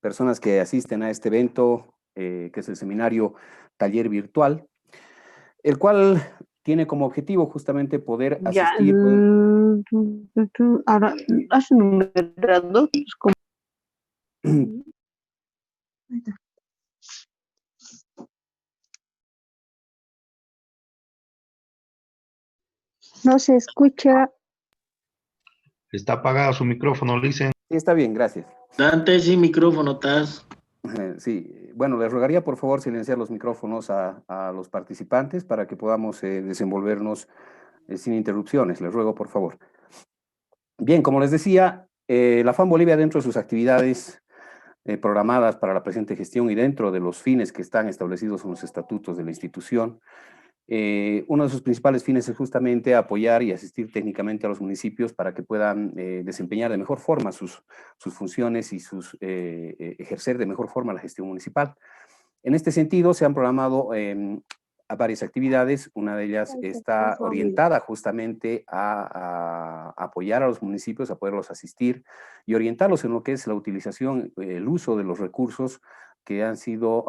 personas que asisten a este evento, que es el seminario Taller Virtual, el cual tiene como objetivo justamente poder Ya, asistir. ahora, has numerado, pues, como... No se escucha. Está apagado su micrófono, le dicen. Sí, está bien, gracias. Dante, sin micrófono estás. Sí, bueno, les rogaría por favor silenciar los micrófonos a los participantes para que podamos desenvolvernos sin interrupciones. Les ruego por favor. Bien, como les decía, la FAM Bolivia, dentro de sus actividades programadas para la presente gestión y dentro de los fines que están establecidos en los estatutos de la institución, uno de sus principales fines es justamente apoyar y asistir técnicamente a los municipios para que puedan desempeñar de mejor forma sus funciones y ejercer de mejor forma la gestión municipal. En este sentido, se han programado a varias actividades. Una de ellas está orientada justamente a apoyar a los municipios, a poderlos asistir y orientarlos en lo que es la utilización, el uso de los recursos que han sido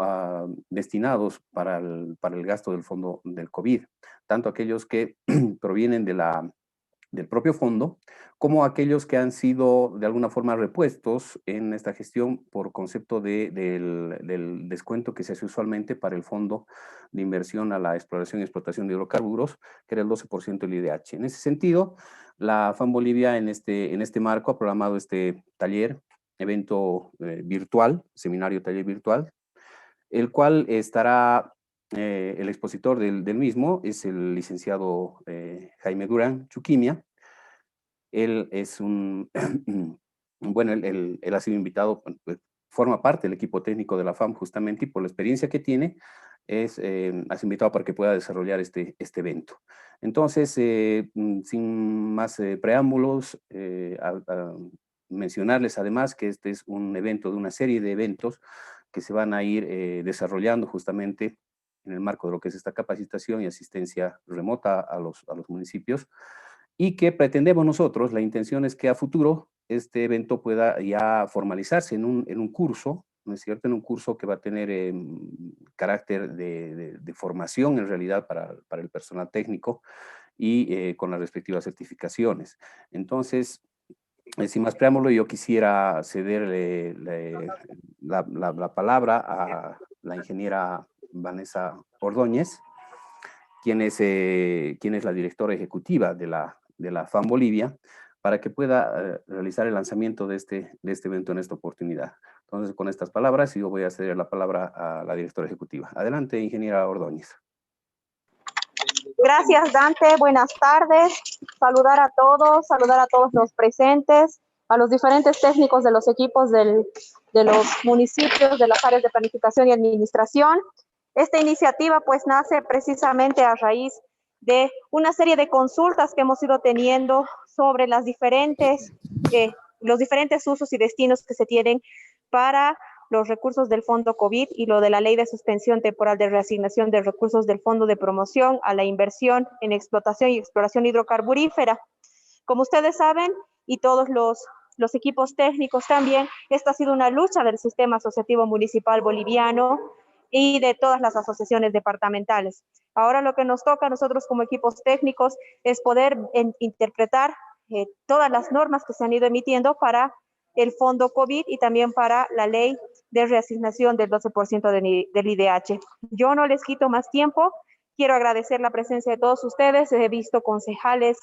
destinados para el gasto del fondo del COVID, tanto aquellos que provienen del propio fondo, como aquellos que han sido de alguna forma repuestos en esta gestión por concepto del descuento que se hace usualmente para el fondo de inversión a la exploración y explotación de hidrocarburos, que era el 12% del IDH. En ese sentido, la FAM Bolivia en este marco ha programado este taller, evento virtual, seminario taller virtual, el cual estará, el expositor del mismo es el licenciado Jaime Durán Chuquimia. Él es bueno, él ha sido invitado, pues, forma parte del equipo técnico de la FAM justamente, y por la experiencia que tiene, ha sido invitado para que pueda desarrollar este evento. Entonces, sin más preámbulos, mencionarles además que este es un evento de una serie de eventos que se van a ir desarrollando justamente en el marco de lo que es esta capacitación y asistencia remota a los municipios, y que pretendemos nosotros, la intención es que a futuro este evento pueda ya formalizarse en un curso, ¿no es cierto?, en un curso que va a tener carácter de formación en realidad para el personal técnico y con las respectivas certificaciones. Entonces, sin más preámbulo, yo quisiera cederle la palabra a la ingeniera Vanessa Ordóñez, quien es la directora ejecutiva de la FAM Bolivia, para que pueda realizar el lanzamiento de este evento en esta oportunidad. Entonces, con estas palabras, yo voy a ceder la palabra a la directora ejecutiva. Adelante, ingeniera Ordóñez. Gracias, Dante. Buenas tardes. Saludar a todos los presentes, a los diferentes técnicos de los equipos de los municipios, de las áreas de planificación y administración. Esta iniciativa pues nace precisamente a raíz de una serie de consultas que hemos ido teniendo sobre los diferentes usos y destinos que se tienen para los recursos del Fondo COVID y lo de la Ley de Suspensión Temporal de Reasignación de Recursos del Fondo de Promoción a la Inversión en Explotación y Exploración Hidrocarburífera. Como ustedes saben, y todos los equipos técnicos también, esta ha sido una lucha del sistema asociativo municipal boliviano y de todas las asociaciones departamentales. Ahora lo que nos toca a nosotros como equipos técnicos es poder interpretar todas las normas que se han ido emitiendo para el fondo COVID y también para la ley de reasignación del 12% del IDH. Yo no les quito más tiempo, quiero agradecer la presencia de todos ustedes, he visto concejales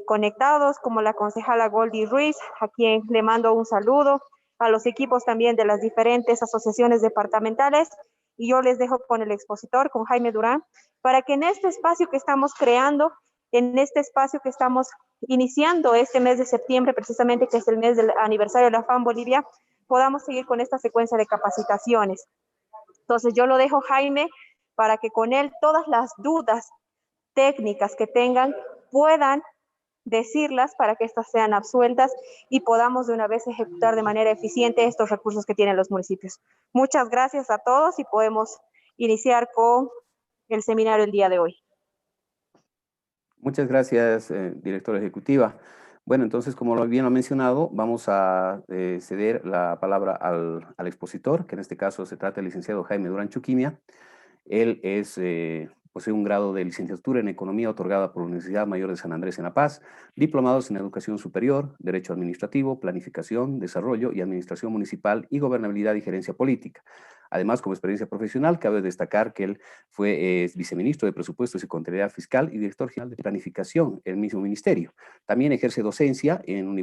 conectados como la concejala Goldie Ruiz, a quien le mando un saludo, a los equipos también de las diferentes asociaciones departamentales, y yo les dejo con el expositor, con Jaime Durán, para que en este espacio que estamos creando, en este espacio que estamos iniciando este mes de septiembre, precisamente que es el mes del aniversario de la FAM Bolivia, podamos seguir con esta secuencia de capacitaciones. Entonces yo lo dejo, Jaime, para que con él todas las dudas técnicas que tengan puedan decirlas para que estas sean absueltas y podamos de una vez ejecutar de manera eficiente estos recursos que tienen los municipios. Muchas gracias a todos y podemos iniciar con el seminario el día de hoy. Muchas gracias, directora ejecutiva. Bueno, entonces, como bien lo ha mencionado, vamos a ceder la palabra al expositor, que en este caso se trata del licenciado Jaime Durán Chuquimia. Él posee un grado de licenciatura en Economía otorgada por la Universidad Mayor de San Andrés en La Paz, diplomados en Educación Superior, Derecho Administrativo, Planificación, Desarrollo y Administración Municipal y Gobernabilidad y Gerencia Política. Además, como experiencia profesional, cabe destacar que él fue viceministro de Presupuestos y Contabilidad Fiscal y director general de Planificación en el mismo ministerio. También ejerce docencia en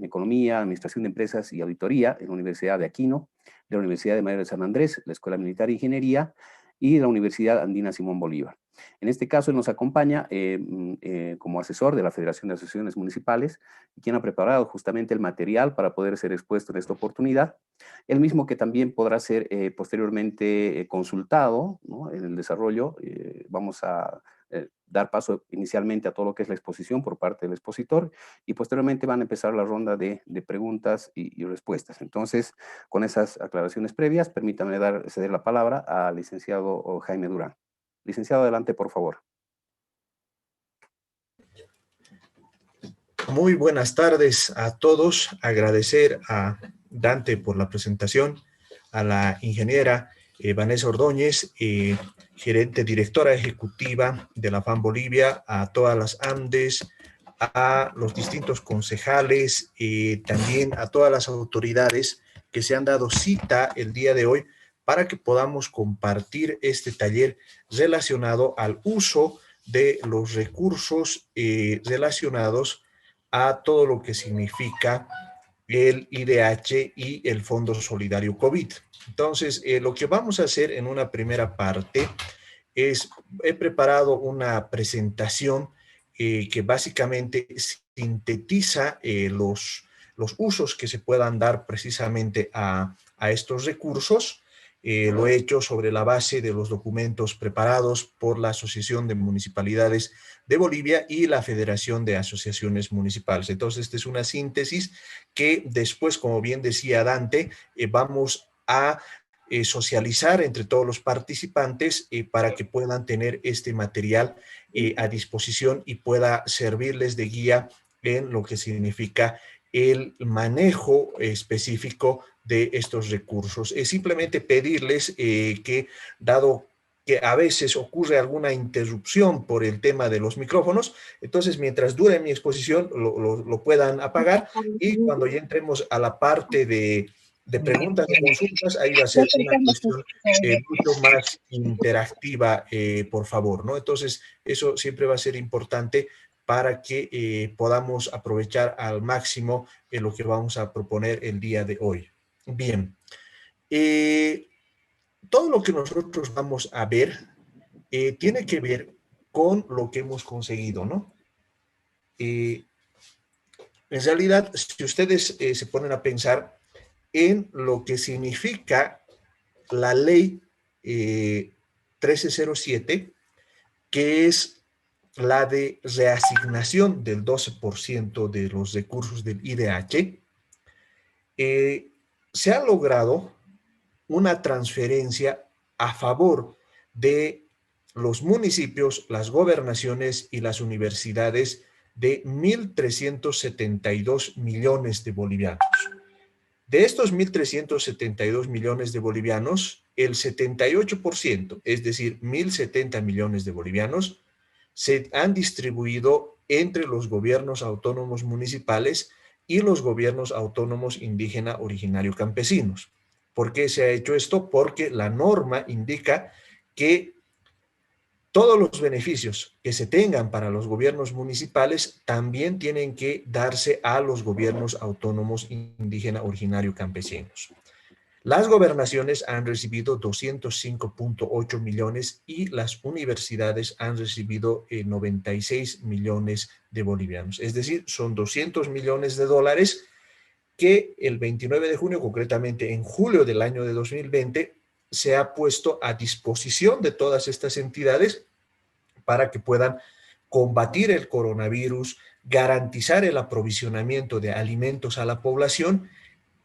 Economía, Administración de Empresas y Auditoría en la Universidad de Aquino, de la Universidad de Mayor de San Andrés, la Escuela Militar de Ingeniería y de la Universidad Andina Simón Bolívar. En este caso, él nos acompaña como asesor de la Federación de Asociaciones Municipales, quien ha preparado justamente el material para poder ser expuesto en esta oportunidad, el mismo que también podrá ser posteriormente consultado, ¿no? En el desarrollo. Vamos a dar paso inicialmente a todo lo que es la exposición por parte del expositor y posteriormente van a empezar la ronda de preguntas y respuestas. Entonces, con esas aclaraciones previas, permítame ceder la palabra al licenciado Jaime Durán. Licenciado, adelante, por favor. Muy buenas tardes a todos. Agradecer a Dante por la presentación, a la ingeniera Vanessa Ordóñez, gerente directora ejecutiva de la FAM Bolivia, a todas las ANDES, a los distintos concejales, también a todas las autoridades que se han dado cita el día de hoy para que podamos compartir este taller relacionado al uso de los recursos relacionados a todo lo que significa el IDH y el Fondo Solidario COVID. Entonces, lo que vamos a hacer en una primera parte es, he preparado una presentación que básicamente sintetiza los usos que se puedan dar precisamente a estos recursos. Lo he hecho sobre la base de los documentos preparados por la Asociación de Municipalidades de Bolivia y la Federación de Asociaciones Municipales. Entonces, esta es una síntesis que después, como bien decía Dante, vamos a socializar entre todos los participantes para que puedan tener este material a disposición y pueda servirles de guía en lo que significa el manejo específico de estos recursos. Es simplemente pedirles que, dado que a veces ocurre alguna interrupción por el tema de los micrófonos, entonces mientras dure mi exposición lo puedan apagar y cuando ya entremos a la parte de preguntas y consultas, ahí va a ser una cuestión mucho más interactiva, por favor, ¿no? Entonces, eso siempre va a ser importante para que podamos aprovechar al máximo lo que vamos a proponer el día de hoy. Bien, todo lo que nosotros vamos a ver tiene que ver con lo que hemos conseguido, ¿no? En realidad, si ustedes se ponen a pensar en lo que significa la ley 1307, que es la de reasignación del 12% de los recursos del IDH, se ha logrado una transferencia a favor de los municipios, las gobernaciones y las universidades de 1.372 millones de bolivianos. De estos 1.372 millones de bolivianos, el 78%, es decir, 1.070 millones de bolivianos, se han distribuido entre los gobiernos autónomos municipales y los gobiernos autónomos indígena originario campesinos. ¿Por qué se ha hecho esto? Porque la norma indica que todos los beneficios que se tengan para los gobiernos municipales también tienen que darse a los gobiernos autónomos indígena originario campesinos. Las gobernaciones han recibido 205.8 millones y las universidades han recibido 96 millones de bolivianos. Es decir, son 200 millones de dólares que el 29 de junio, concretamente en julio del año de 2020, se ha puesto a disposición de todas estas entidades para que puedan combatir el coronavirus, garantizar el aprovisionamiento de alimentos a la población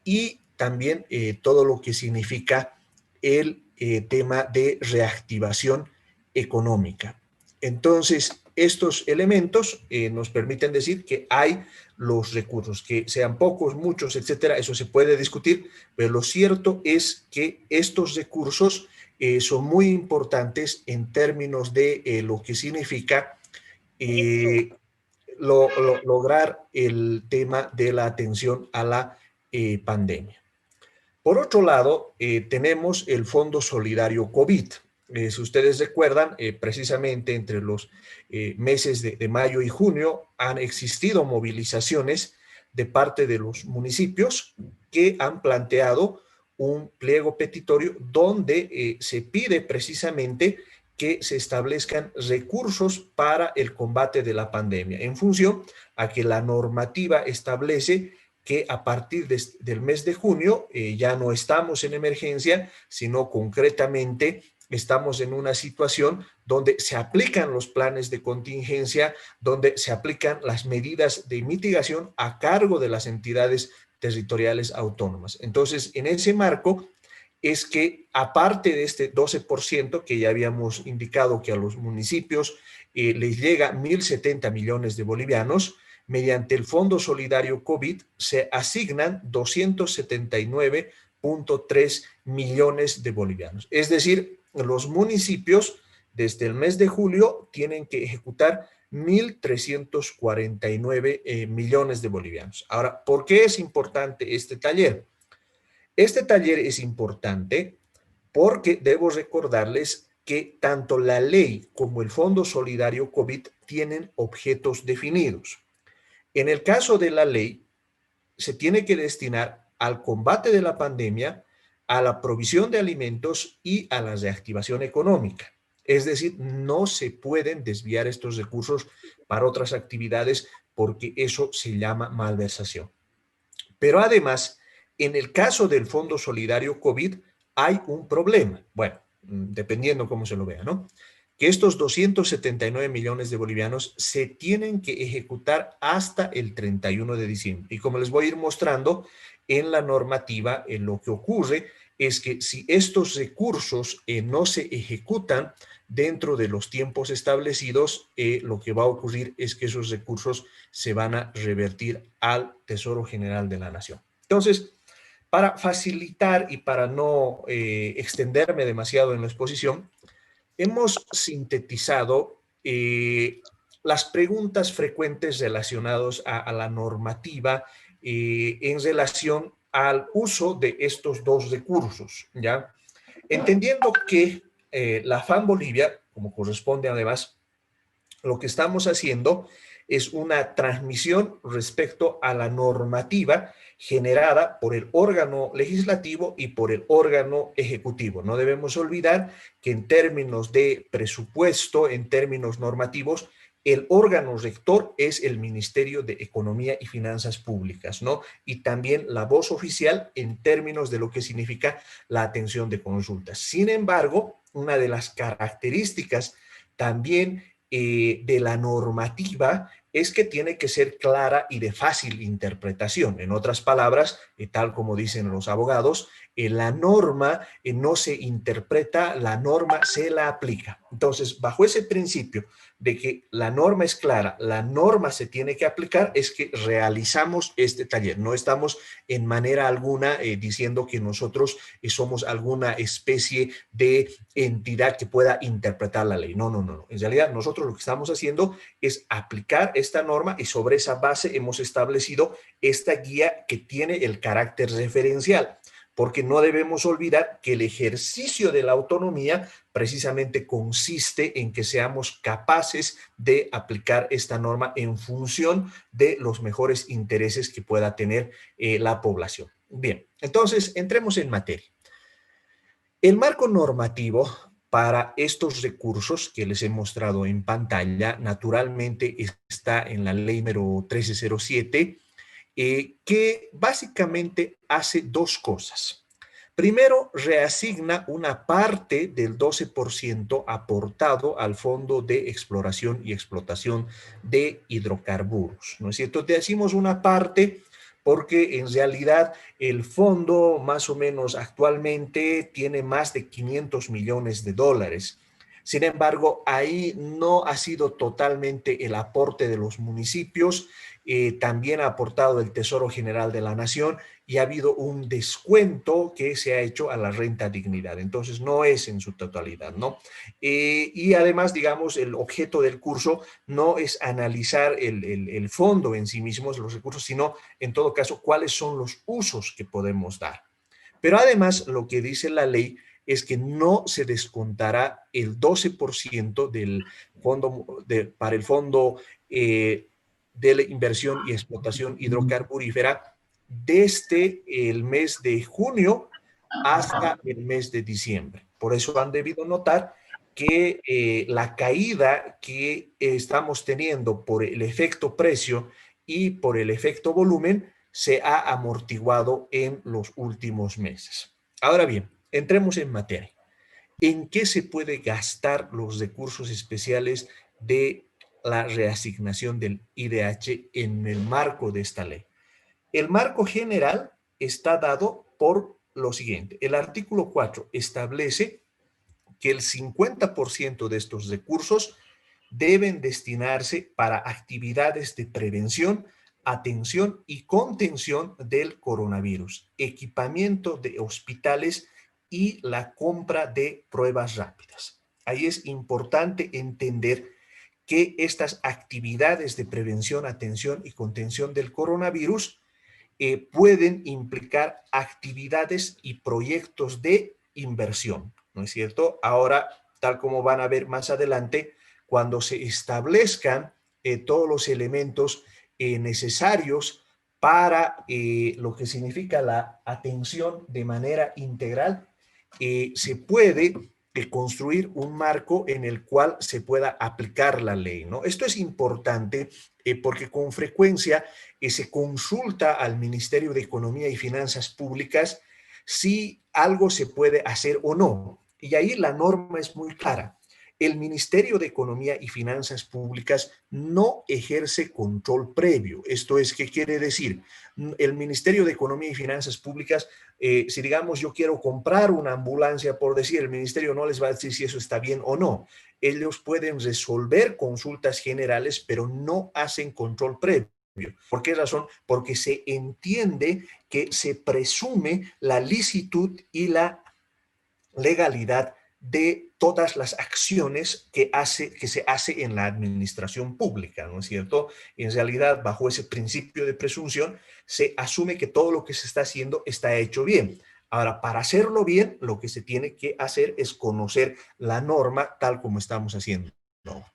y también todo lo que significa el tema de reactivación económica. Entonces, estos elementos nos permiten decir que hay los recursos, que sean pocos, muchos, etcétera, eso se puede discutir, pero lo cierto es que estos recursos son muy importantes en términos de lo que significa lograr el tema de la atención a la pandemia. Por otro lado, tenemos el Fondo Solidario COVID. Si ustedes recuerdan, precisamente entre los meses de mayo y junio han existido movilizaciones de parte de los municipios que han planteado un pliego petitorio donde se pide precisamente que se establezcan recursos para el combate de la pandemia en función a que la normativa establece que a partir del mes de junio ya no estamos en emergencia, sino concretamente estamos en una situación donde se aplican los planes de contingencia, donde se aplican las medidas de mitigación a cargo de las entidades territoriales autónomas. Entonces, en ese marco es que aparte de este 12% que ya habíamos indicado que a los municipios les llega 1.070 millones de bolivianos, mediante el Fondo Solidario COVID se asignan 279.3 millones de bolivianos. Es decir, los municipios desde el mes de julio tienen que ejecutar 1.349 millones de bolivianos. Ahora, ¿por qué es importante este taller? Este taller es importante porque debo recordarles que tanto la ley como el Fondo Solidario COVID tienen objetos definidos. En el caso de la ley, se tiene que destinar al combate de la pandemia, a la provisión de alimentos y a la reactivación económica. Es decir, no se pueden desviar estos recursos para otras actividades porque eso se llama malversación. Pero además, en el caso del Fondo Solidario COVID hay un problema. Bueno, dependiendo cómo se lo vea, ¿no? Que estos 279 millones de bolivianos se tienen que ejecutar hasta el 31 de diciembre. Y como les voy a ir mostrando en la normativa, lo que ocurre es que si estos recursos no se ejecutan dentro de los tiempos establecidos, lo que va a ocurrir es que esos recursos se van a revertir al Tesoro General de la Nación. Entonces, para facilitar y para no extenderme demasiado en la exposición, hemos sintetizado las preguntas frecuentes relacionadas a la normativa en relación al uso de estos dos recursos, ¿ya? Entendiendo que la FAN Bolivia, como corresponde además, lo que estamos haciendo es una transmisión respecto a la normativa generada por el órgano legislativo y por el órgano ejecutivo. No debemos olvidar que en términos de presupuesto, en términos normativos, el órgano rector es el Ministerio de Economía y Finanzas Públicas, ¿no? Y también la voz oficial en términos de lo que significa la atención de consultas. Sin embargo, una de las características también de la normativa es que tiene que ser clara y de fácil interpretación. En otras palabras, tal como dicen los abogados, la norma no se interpreta, la norma se la aplica. Entonces, bajo ese principio de que la norma es clara, la norma se tiene que aplicar, es que realizamos este taller. No estamos en manera alguna diciendo que nosotros somos alguna especie de entidad que pueda interpretar la ley. No, no, no. En realidad, nosotros lo que estamos haciendo es aplicar esta norma y sobre esa base hemos establecido esta guía que tiene el carácter referencial, porque no debemos olvidar que el ejercicio de la autonomía precisamente consiste en que seamos capaces de aplicar esta norma en función de los mejores intereses que pueda tener la población. Bien, entonces entremos en materia. El marco normativo para estos recursos que les he mostrado en pantalla, naturalmente está en la ley número 1307, que básicamente hace dos cosas. Primero, reasigna una parte del 12% aportado al Fondo de Exploración y Explotación de Hidrocarburos, ¿no es cierto? Decimos una parte porque en realidad el fondo más o menos actualmente tiene más de 500 millones de dólares. Sin embargo, ahí no ha sido totalmente el aporte de los municipios, también ha aportado el Tesoro General de la Nación y ha habido un descuento que se ha hecho a la renta dignidad. Entonces, no es en su totalidad, ¿no? Y además, digamos, el objeto del curso no es analizar el fondo en sí mismo, los recursos, sino, en todo caso, cuáles son los usos que podemos dar. Pero además, lo que dice la ley es que no se descontará el 12% del fondo para el fondo de la inversión y explotación hidrocarburífera desde el mes de junio hasta el mes de diciembre. Por eso han debido notar que la caída que estamos teniendo por el efecto precio y por el efecto volumen se ha amortiguado en los últimos meses. Ahora bien, entremos en materia. ¿En qué se puede gastar los recursos especiales de la reasignación del IDH en el marco de esta ley? El marco general está dado por lo siguiente. El artículo 4 establece que el 50% de estos recursos deben destinarse para actividades de prevención, atención y contención del coronavirus, equipamiento de hospitales y la compra de pruebas rápidas. Ahí es importante entender que estas actividades de prevención, atención y contención del coronavirus pueden implicar actividades y proyectos de inversión, ¿no es cierto? Ahora, tal como van a ver más adelante, cuando se establezcan todos los elementos necesarios para lo que significa la atención de manera integral, se puede construir un marco en el cual se pueda aplicar la ley, ¿no? Esto es importante porque con frecuencia se consulta al Ministerio de Economía y Finanzas Públicas si algo se puede hacer o no. Y ahí la norma es muy clara. El Ministerio de Economía y Finanzas Públicas no ejerce control previo. Esto es, ¿qué quiere decir? El Ministerio de Economía y Finanzas Públicas, si digamos yo quiero comprar una ambulancia, por decir, el Ministerio no les va a decir si eso está bien o no. Ellos pueden resolver consultas generales, pero no hacen control previo. ¿Por qué razón? Porque se entiende que se presume la licitud y la legalidad de todas las acciones que se hace en la administración pública, ¿no es cierto? En realidad, bajo ese principio de presunción, se asume que todo lo que se está haciendo está hecho bien. Ahora, para hacerlo bien, lo que se tiene que hacer es conocer la norma tal como estamos haciendo, ¿no?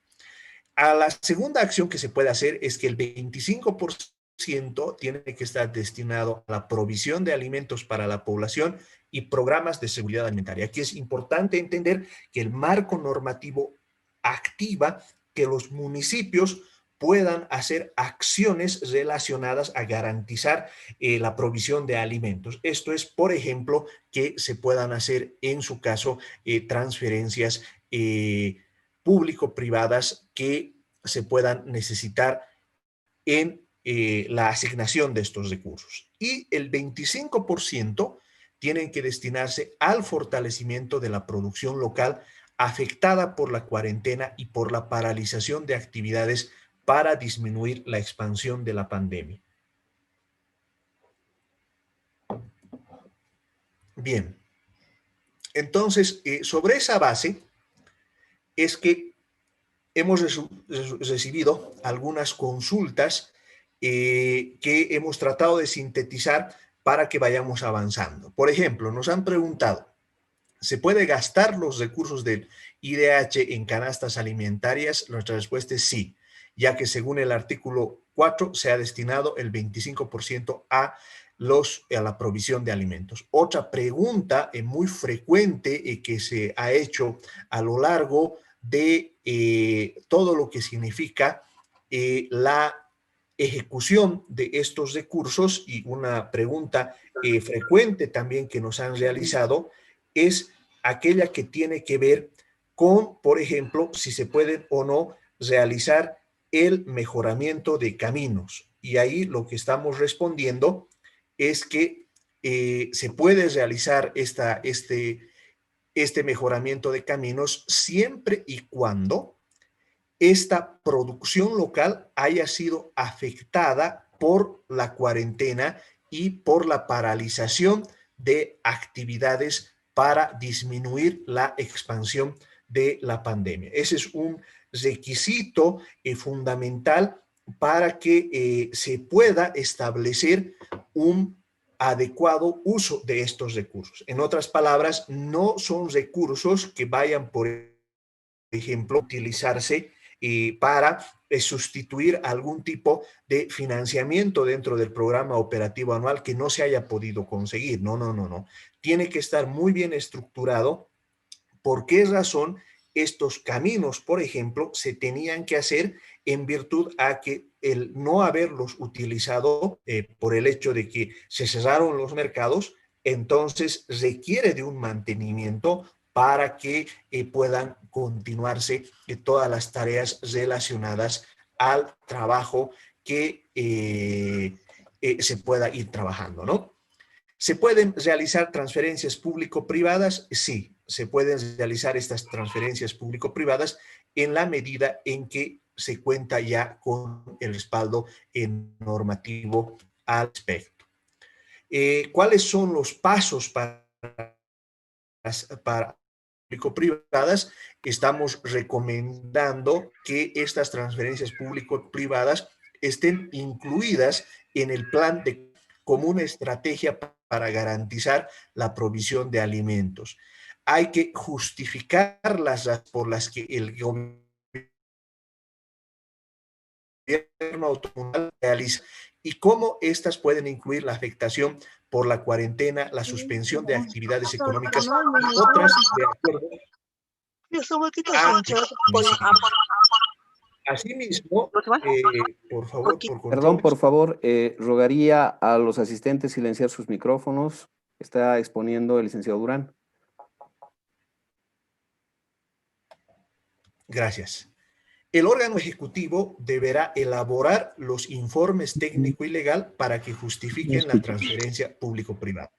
A la segunda acción que se puede hacer es que el 25% tiene que estar destinado a la provisión de alimentos para la población y programas de seguridad alimentaria. Aquí es importante entender que el marco normativo activa que los municipios puedan hacer acciones relacionadas a garantizar la provisión de alimentos. Esto es, por ejemplo, que se puedan hacer, en su caso, transferencias público-privadas que se puedan necesitar en la asignación de estos recursos. Y el 25% tienen que destinarse al fortalecimiento de la producción local afectada por la cuarentena y por la paralización de actividades para disminuir la expansión de la pandemia. Bien, entonces, sobre esa base es que hemos recibido algunas consultas que hemos tratado de sintetizar para que vayamos avanzando. Por ejemplo, nos han preguntado, ¿se puede gastar los recursos del IDH en canastas alimentarias? Nuestra respuesta es sí, ya que según el artículo 4 se ha destinado el 25% a la provisión de alimentos. Otra pregunta muy frecuente que se ha hecho a lo largo de todo lo que significa la ejecución de estos recursos, y una pregunta frecuente también que nos han realizado es aquella que tiene que ver con, por ejemplo, si se puede o no realizar el mejoramiento de caminos. Y ahí lo que estamos respondiendo es que se puede realizar este este mejoramiento de caminos siempre y cuando esta producción local haya sido afectada por la cuarentena y por la paralización de actividades para disminuir la expansión de la pandemia. Ese es un requisito fundamental para que se pueda establecer un adecuado uso de estos recursos. En otras palabras, no son recursos que vayan, por ejemplo, utilizarse para sustituir algún tipo de financiamiento dentro del programa operativo anual que no se haya podido conseguir. No, no, no, no. Tiene que estar muy bien estructurado. ¿Por qué razón estos caminos, por ejemplo, se tenían que hacer en virtud a que el no haberlos utilizado por el hecho de que se cerraron los mercados, entonces requiere de un mantenimiento para que puedan continuarse todas las tareas relacionadas al trabajo que se pueda ir trabajando, ¿no? ¿Se pueden realizar transferencias público-privadas? Sí, se pueden realizar estas transferencias público-privadas en la medida en que se cuenta ya con el respaldo normativo al respecto. ¿Cuáles son los pasos para público-privadas? Estamos recomendando que estas transferencias público-privadas estén incluidas en el plan como una estrategia para garantizar la provisión de alimentos. Hay que justificar las razones por las que el gobierno autonómico realiza y cómo estas pueden incluir la afectación por la cuarentena, la suspensión de actividades económicas y otras de acuerdo a asimismo, por favor, por Perdón, control. por favor, rogaría a los asistentes silenciar sus micrófonos. Está exponiendo el licenciado Durán. Gracias. El órgano ejecutivo deberá elaborar los informes técnico y legal para que justifiquen la transferencia público-privada.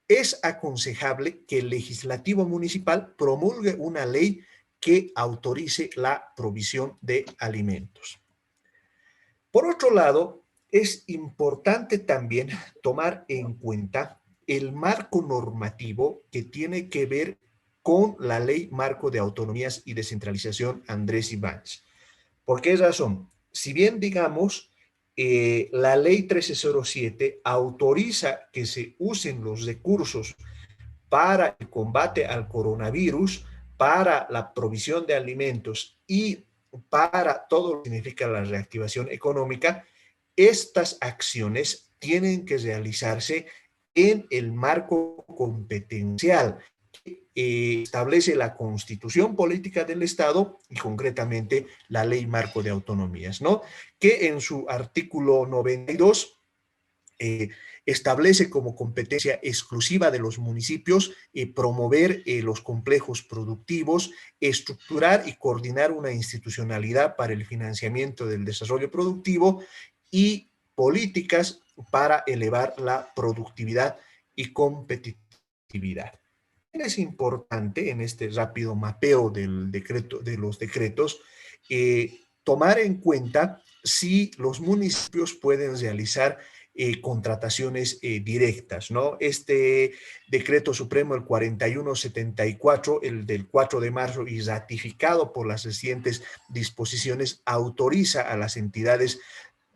Es aconsejable que el legislativo municipal promulgue una ley que autorice la provisión de alimentos. Por otro lado, es importante también tomar en cuenta el marco normativo que tiene que ver con la Ley Marco de Autonomías y Descentralización Andrés Ibáñez. ¿Por qué razón? Si bien, digamos, la Ley 1307 autoriza que se usen los recursos para el combate al coronavirus, para la provisión de alimentos y para todo lo que significa la reactivación económica, estas acciones tienen que realizarse en el marco competencial que establece la Constitución Política del Estado y concretamente la Ley Marco de Autonomías, ¿no? Que en su artículo 92 establece como competencia exclusiva de los municipios promover los complejos productivos, estructurar y coordinar una institucionalidad para el financiamiento del desarrollo productivo y políticas para elevar la productividad y competitividad. Es importante en este rápido mapeo del decreto, de los decretos, tomar en cuenta si los municipios pueden realizar contrataciones directas, ¿no? Este decreto supremo, el 4174, el del 4 de marzo y ratificado por las recientes disposiciones, autoriza a las entidades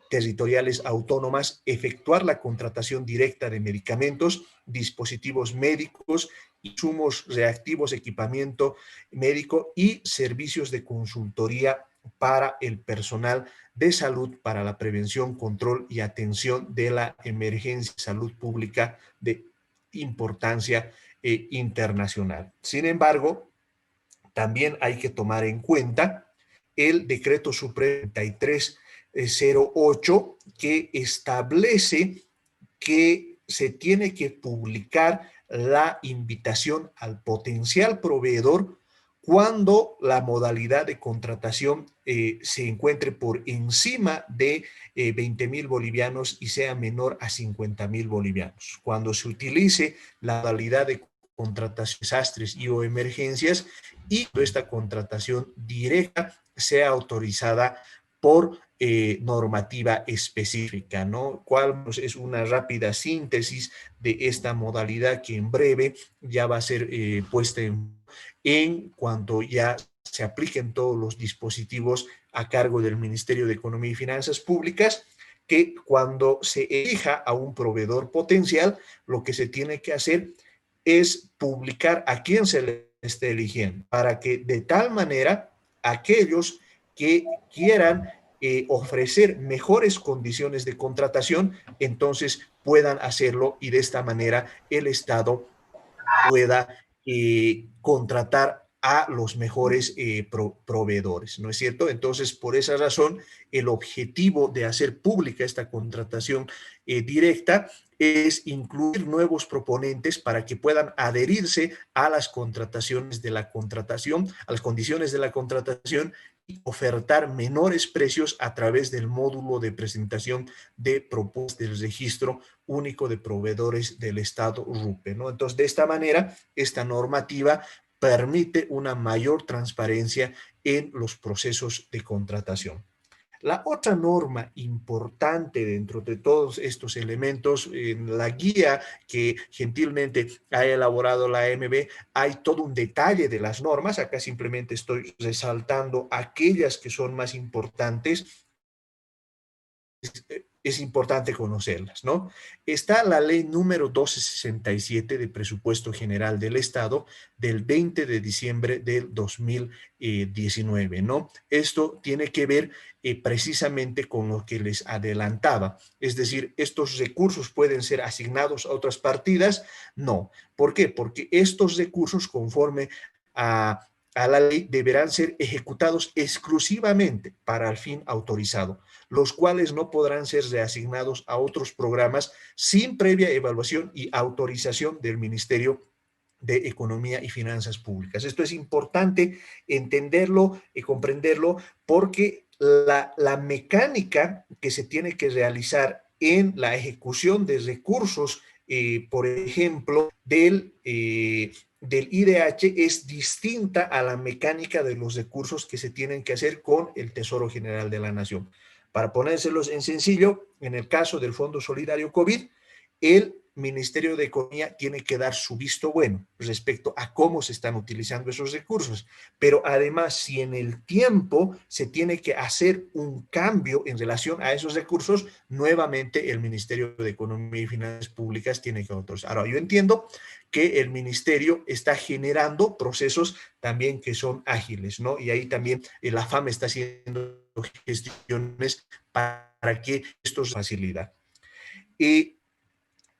territoriales autónomas efectuar la contratación directa de medicamentos, dispositivos médicos, insumos reactivos, equipamiento médico y servicios de consultoría para el personal de salud para la prevención, control y atención de la emergencia de salud pública de importancia internacional. Sin embargo, también hay que tomar en cuenta el decreto supremo 3308 que establece que se tiene que publicar la invitación al potencial proveedor cuando la modalidad de contratación se encuentre por encima de 20,000 bolivianos y sea menor a 50,000 bolivianos. Cuando se utilice la modalidad de contratación, desastres y o emergencias, y esta contratación directa sea autorizada por normativa específica, ¿no? ¿Cuál es una rápida síntesis de esta modalidad que en breve ya va a ser puesta en cuanto ya se apliquen todos los dispositivos a cargo del Ministerio de Economía y Finanzas Públicas, que cuando se elija a un proveedor potencial, lo que se tiene que hacer es publicar a quién se le esté eligiendo, para que de tal manera aquellos que quieran ofrecer mejores condiciones de contratación, entonces puedan hacerlo y de esta manera el Estado pueda contratar a los mejores proveedores, ¿no es cierto? Entonces, por esa razón, el objetivo de hacer pública esta contratación directa es incluir nuevos proponentes para que puedan adherirse a las contrataciones de la contratación, a las condiciones de la contratación y ofertar menores precios a través del módulo de presentación de propuestas del registro único de proveedores del Estado RUPE, ¿no? Entonces, de esta manera, esta normativa permite una mayor transparencia en los procesos de contratación. La otra norma importante dentro de todos estos elementos, en la guía que gentilmente ha elaborado la AMB, hay todo un detalle de las normas. Acá simplemente estoy resaltando aquellas que son más importantes. Es importante conocerlas, ¿no? Está la ley número 1267 de Presupuesto General del Estado del 20 de diciembre del 2019, ¿no? Esto tiene que ver precisamente con lo que les adelantaba, es decir, ¿estos recursos pueden ser asignados a otras partidas? No. ¿Por qué? Porque estos recursos, conforme a la ley, deberán ser ejecutados exclusivamente para el fin autorizado, los cuales no podrán ser reasignados a otros programas sin previa evaluación y autorización del Ministerio de Economía y Finanzas Públicas. Esto es importante entenderlo y comprenderlo, porque la mecánica que se tiene que realizar en la ejecución de recursos, por ejemplo, del IDH es distinta a la mecánica de los recursos que se tienen que hacer con el Tesoro General de la Nación. Para ponérselos en sencillo, en el caso del Fondo Solidario COVID, el Ministerio de Economía tiene que dar su visto bueno respecto a cómo se están utilizando esos recursos. Pero además, si en el tiempo se tiene que hacer un cambio en relación a esos recursos, nuevamente el Ministerio de Economía y Finanzas Públicas tiene que autorizar. Ahora, yo entiendo que el Ministerio está generando procesos también que son ágiles, ¿no? Y ahí también la FAM está haciendo gestiones para que esto se facilite. Y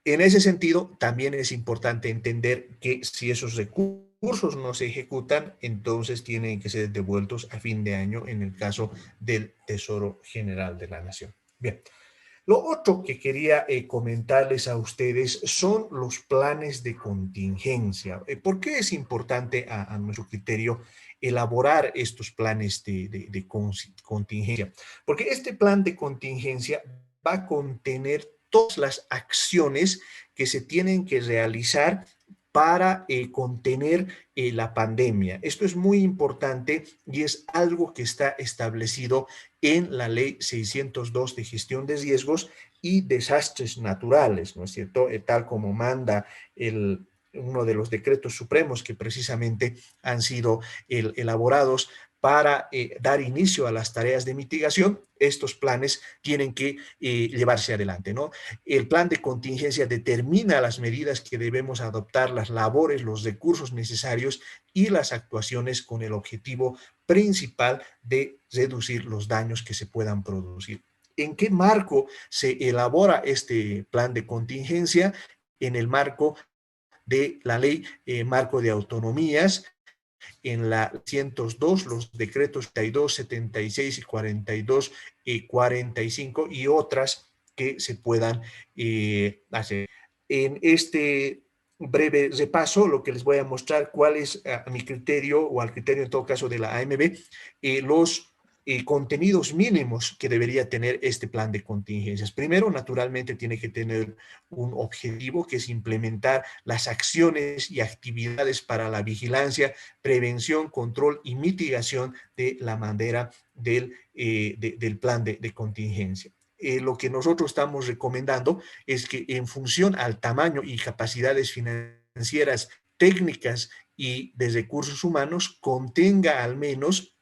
en ese sentido, también es importante entender que si esos recursos no se ejecutan, entonces tienen que ser devueltos a fin de año en el caso del Tesoro General de la Nación. Bien, lo otro que quería comentarles a ustedes son los planes de contingencia. ¿Por qué es importante a nuestro criterio elaborar estos planes de contingencia? Porque este plan de contingencia va a contener todas las acciones que se tienen que realizar para contener la pandemia. Esto es muy importante y es algo que está establecido en la Ley 602 de Gestión de Riesgos y Desastres Naturales, ¿no es cierto? Tal como manda uno de los decretos supremos que precisamente han sido elaborados para dar inicio a las tareas de mitigación. Estos planes tienen que llevarse adelante, ¿no? El plan de contingencia determina las medidas que debemos adoptar, las labores, los recursos necesarios y las actuaciones con el objetivo principal de reducir los daños que se puedan producir. ¿En qué marco se elabora este plan de contingencia? En el marco de la ley marco de autonomías, en la 102, los decretos 32, 76 y 42 y 45 y otras que se puedan hacer. En este breve repaso, lo que les voy a mostrar cuál es a mi criterio o al criterio en todo caso de la AMB, los contenidos mínimos que debería tener este plan de contingencias. Primero, naturalmente, tiene que tener un objetivo, que es implementar las acciones y actividades para la vigilancia, prevención, control y mitigación de la manera del plan de contingencia. Lo que nosotros estamos recomendando es que en función al tamaño y capacidades financieras, técnicas y de recursos humanos, contenga al menos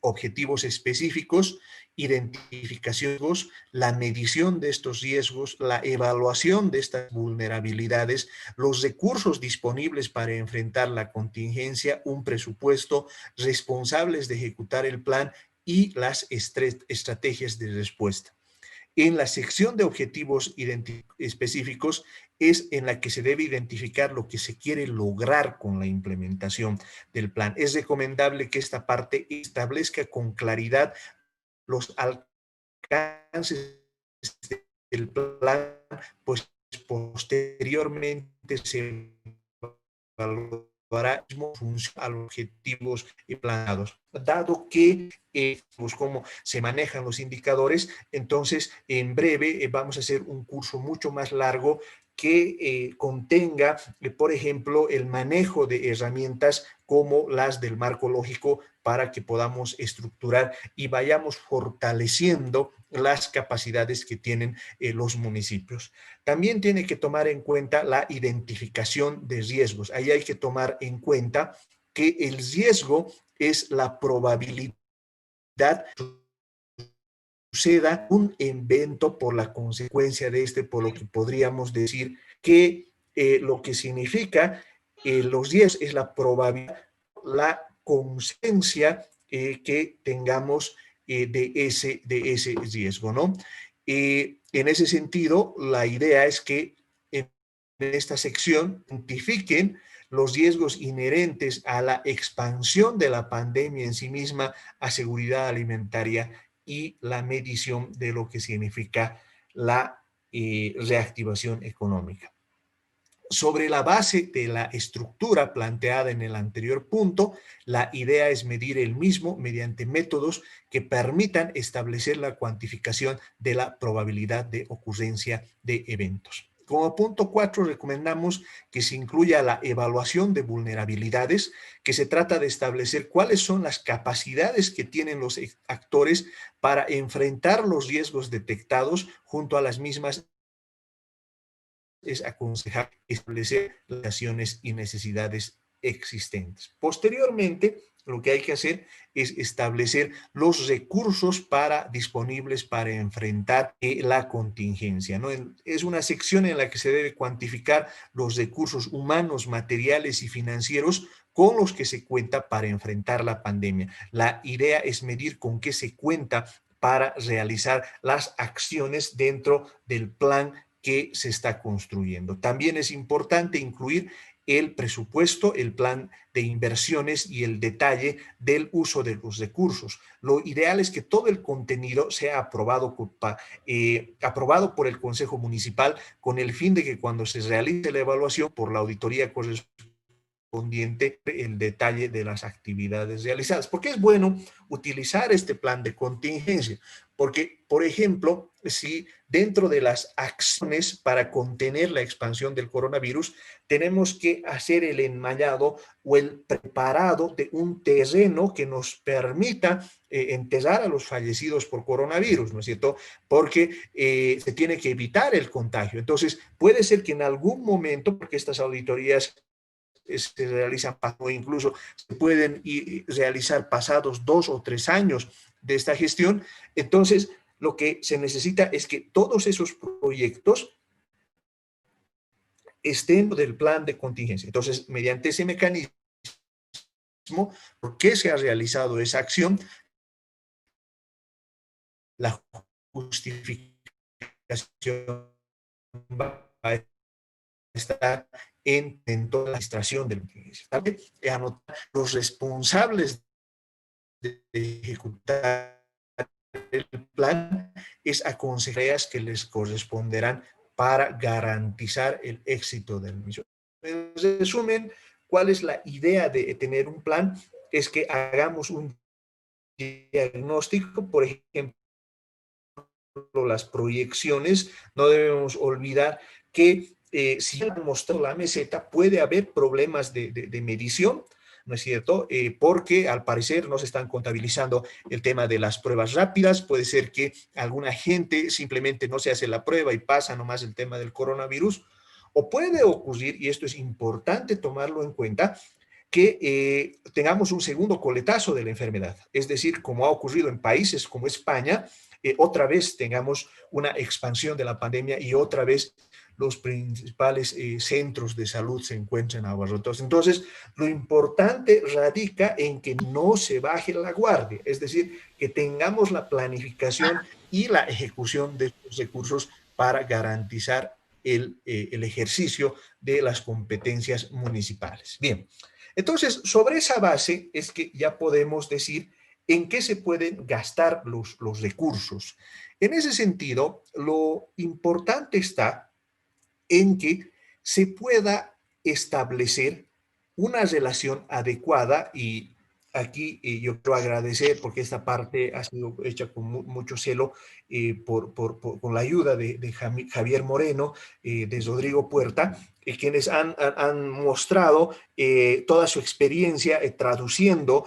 objetivos específicos, identificaciones, la medición de estos riesgos, la evaluación de estas vulnerabilidades, los recursos disponibles para enfrentar la contingencia, un presupuesto, responsables de ejecutar el plan y las estrategias de respuesta. En la sección de objetivos específicos es en la que se debe identificar lo que se quiere lograr con la implementación del plan. Es recomendable que esta parte establezca con claridad los alcances del plan, pues posteriormente se evaluará a los objetivos planados. Dado que pues cómo se manejan los indicadores, entonces en breve vamos a hacer un curso mucho más largo que contenga, por ejemplo, el manejo de herramientas como las del marco lógico para que podamos estructurar y vayamos fortaleciendo las capacidades que tienen los municipios. También tiene que tomar en cuenta la identificación de riesgos. Ahí hay que tomar en cuenta que el riesgo es la probabilidad suceda un evento por la consecuencia de este, por lo que podríamos decir que lo que significa los 10 es la probabilidad, la conciencia que tengamos de ese riesgo, ¿no? En ese sentido, la idea es que en esta sección identifiquen los riesgos inherentes a la expansión de la pandemia en sí misma, a seguridad alimentaria y la medición de lo que significa la reactivación económica. Sobre la base de la estructura planteada en el anterior punto, la idea es medir el mismo mediante métodos que permitan establecer la cuantificación de la probabilidad de ocurrencia de eventos. Como punto 4, recomendamos que se incluya la evaluación de vulnerabilidades, que se trata de establecer cuáles son las capacidades que tienen los actores para enfrentar los riesgos detectados junto a las mismas. Es aconsejar establecer las acciones y necesidades existentes. Posteriormente, lo que hay que hacer es establecer los recursos disponibles para enfrentar la contingencia, ¿no? Es una sección en la que se debe cuantificar los recursos humanos, materiales y financieros con los que se cuenta para enfrentar la pandemia. La idea es medir con qué se cuenta para realizar las acciones dentro del plan que se está construyendo. También es importante incluir el presupuesto, el plan de inversiones y el detalle del uso de los recursos. Lo ideal es que todo el contenido sea aprobado por el Consejo Municipal con el fin de que cuando se realice la evaluación por la auditoría correspondiente, el detalle de las actividades realizadas. ¿Por qué es bueno utilizar este plan de contingencia? Porque, por ejemplo, si dentro de las acciones para contener la expansión del coronavirus, tenemos que hacer el enmayado o el preparado de un terreno que nos permita enterrar a los fallecidos por coronavirus, ¿no es cierto? Porque se tiene que evitar el contagio. Entonces, puede ser que en algún momento, porque estas auditorías se realizan o incluso se pueden realizar pasados 2 o 3 años de esta gestión, entonces lo que se necesita es que todos esos proyectos estén del plan de contingencia. Entonces, mediante ese mecanismo, ¿por qué se ha realizado esa acción? La justificación va a estar en toda la administración del contingencia. También anotar los responsables de ejecutar el plan es aconsejar que les corresponderán para garantizar el éxito del mismo. En resumen, ¿cuál es la idea de tener un plan? Es que hagamos un diagnóstico, por ejemplo, las proyecciones, no debemos olvidar que si han mostrado la meseta, puede haber problemas de medición, ¿no es cierto? Porque al parecer no se están contabilizando el tema de las pruebas rápidas. Puede ser que alguna gente simplemente no se hace la prueba y pasa nomás el tema del coronavirus. O puede ocurrir, y esto es importante tomarlo en cuenta, que tengamos un segundo coletazo de la enfermedad. Es decir, como ha ocurrido en países como España, otra vez tengamos una expansión de la pandemia y otra vez los principales centros de salud se encuentran abarrotados. Entonces, lo importante radica en que no se baje la guardia, es decir, que tengamos la planificación y la ejecución de estos recursos para garantizar el ejercicio de las competencias municipales. Bien, entonces, sobre esa base es que ya podemos decir en qué se pueden gastar los recursos. En ese sentido, lo importante está en que se pueda establecer una relación adecuada, y aquí yo quiero agradecer porque esta parte ha sido hecha con mucho celo con la ayuda de Javier Moreno, de Rodrigo Puerta, quienes han mostrado toda su experiencia traduciendo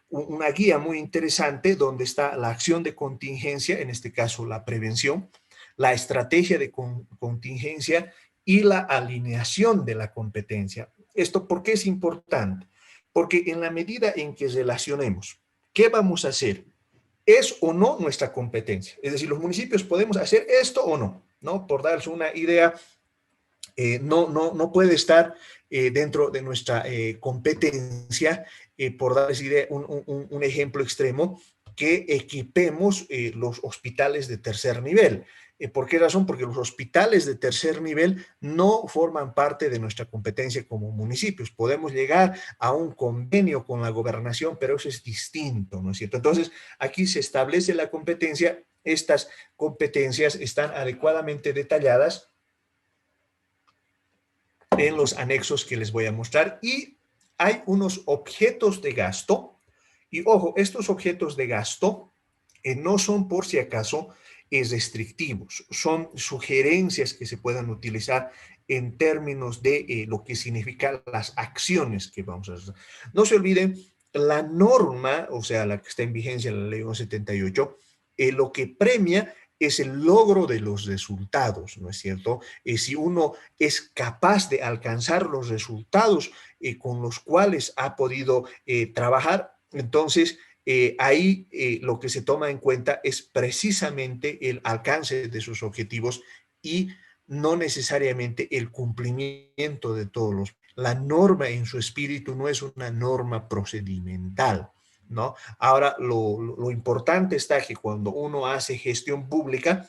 una guía muy interesante donde está la acción de contingencia, en este caso la prevención, la estrategia de contingencia y la alineación de la competencia. ¿Esto por qué es importante? Porque en la medida en que relacionemos qué vamos a hacer, es o no nuestra competencia. Es decir, los municipios podemos hacer esto o no, ¿no? Por darles una idea, no puede estar dentro de nuestra competencia, por darles idea, un ejemplo extremo, que equipemos los hospitales de tercer nivel. ¿Por qué razón? Porque los hospitales de tercer nivel no forman parte de nuestra competencia como municipios. Podemos llegar a un convenio con la gobernación, pero eso es distinto, ¿no es cierto? Entonces, aquí se establece la competencia. Estas competencias están adecuadamente detalladas en los anexos que les voy a mostrar, y hay unos objetos de gasto. Y ojo, estos objetos de gasto no son por si acaso restrictivos, son sugerencias que se puedan utilizar en términos de lo que significan las acciones que vamos a hacer. No se olviden, la norma, o sea, la que está en vigencia, la ley 1178, lo que premia es el logro de los resultados, ¿no es cierto? Si uno es capaz de alcanzar los resultados con los cuales ha podido trabajar, entonces ahí lo que se toma en cuenta es precisamente el alcance de sus objetivos y no necesariamente el cumplimiento de todos los. La norma en su espíritu no es una norma procedimental, ¿no? Ahora, lo importante está que cuando uno hace gestión pública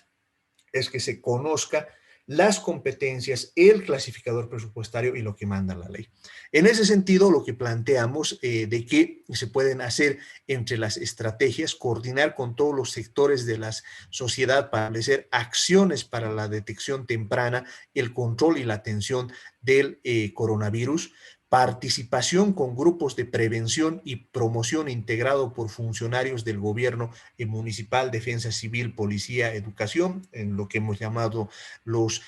es que se conozca las competencias, el clasificador presupuestario y lo que manda la ley. En ese sentido, lo que planteamos de que se pueden hacer entre las estrategias, coordinar con todos los sectores de la sociedad para establecer acciones para la detección temprana, el control y la atención del coronavirus, participación con grupos de prevención y promoción integrado por funcionarios del gobierno municipal, defensa civil, policía, educación, en lo que hemos llamado los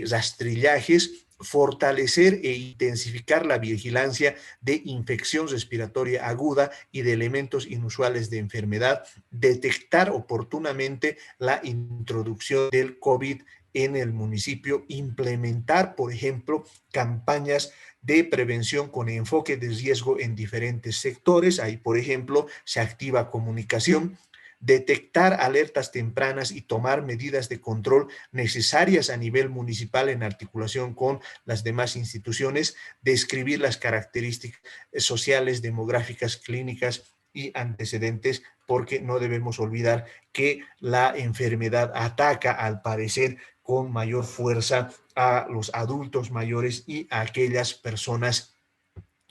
rastrillajes, fortalecer e intensificar la vigilancia de infección respiratoria aguda y de elementos inusuales de enfermedad, detectar oportunamente la introducción del COVID en el municipio, implementar, por ejemplo, campañas de prevención con enfoque de riesgo en diferentes sectores. Ahí, por ejemplo, se activa comunicación, detectar alertas tempranas y tomar medidas de control necesarias a nivel municipal en articulación con las demás instituciones, describir las características sociales, demográficas, clínicas y antecedentes, porque no debemos olvidar que la enfermedad ataca, al parecer, con mayor fuerza a los adultos mayores y a aquellas personas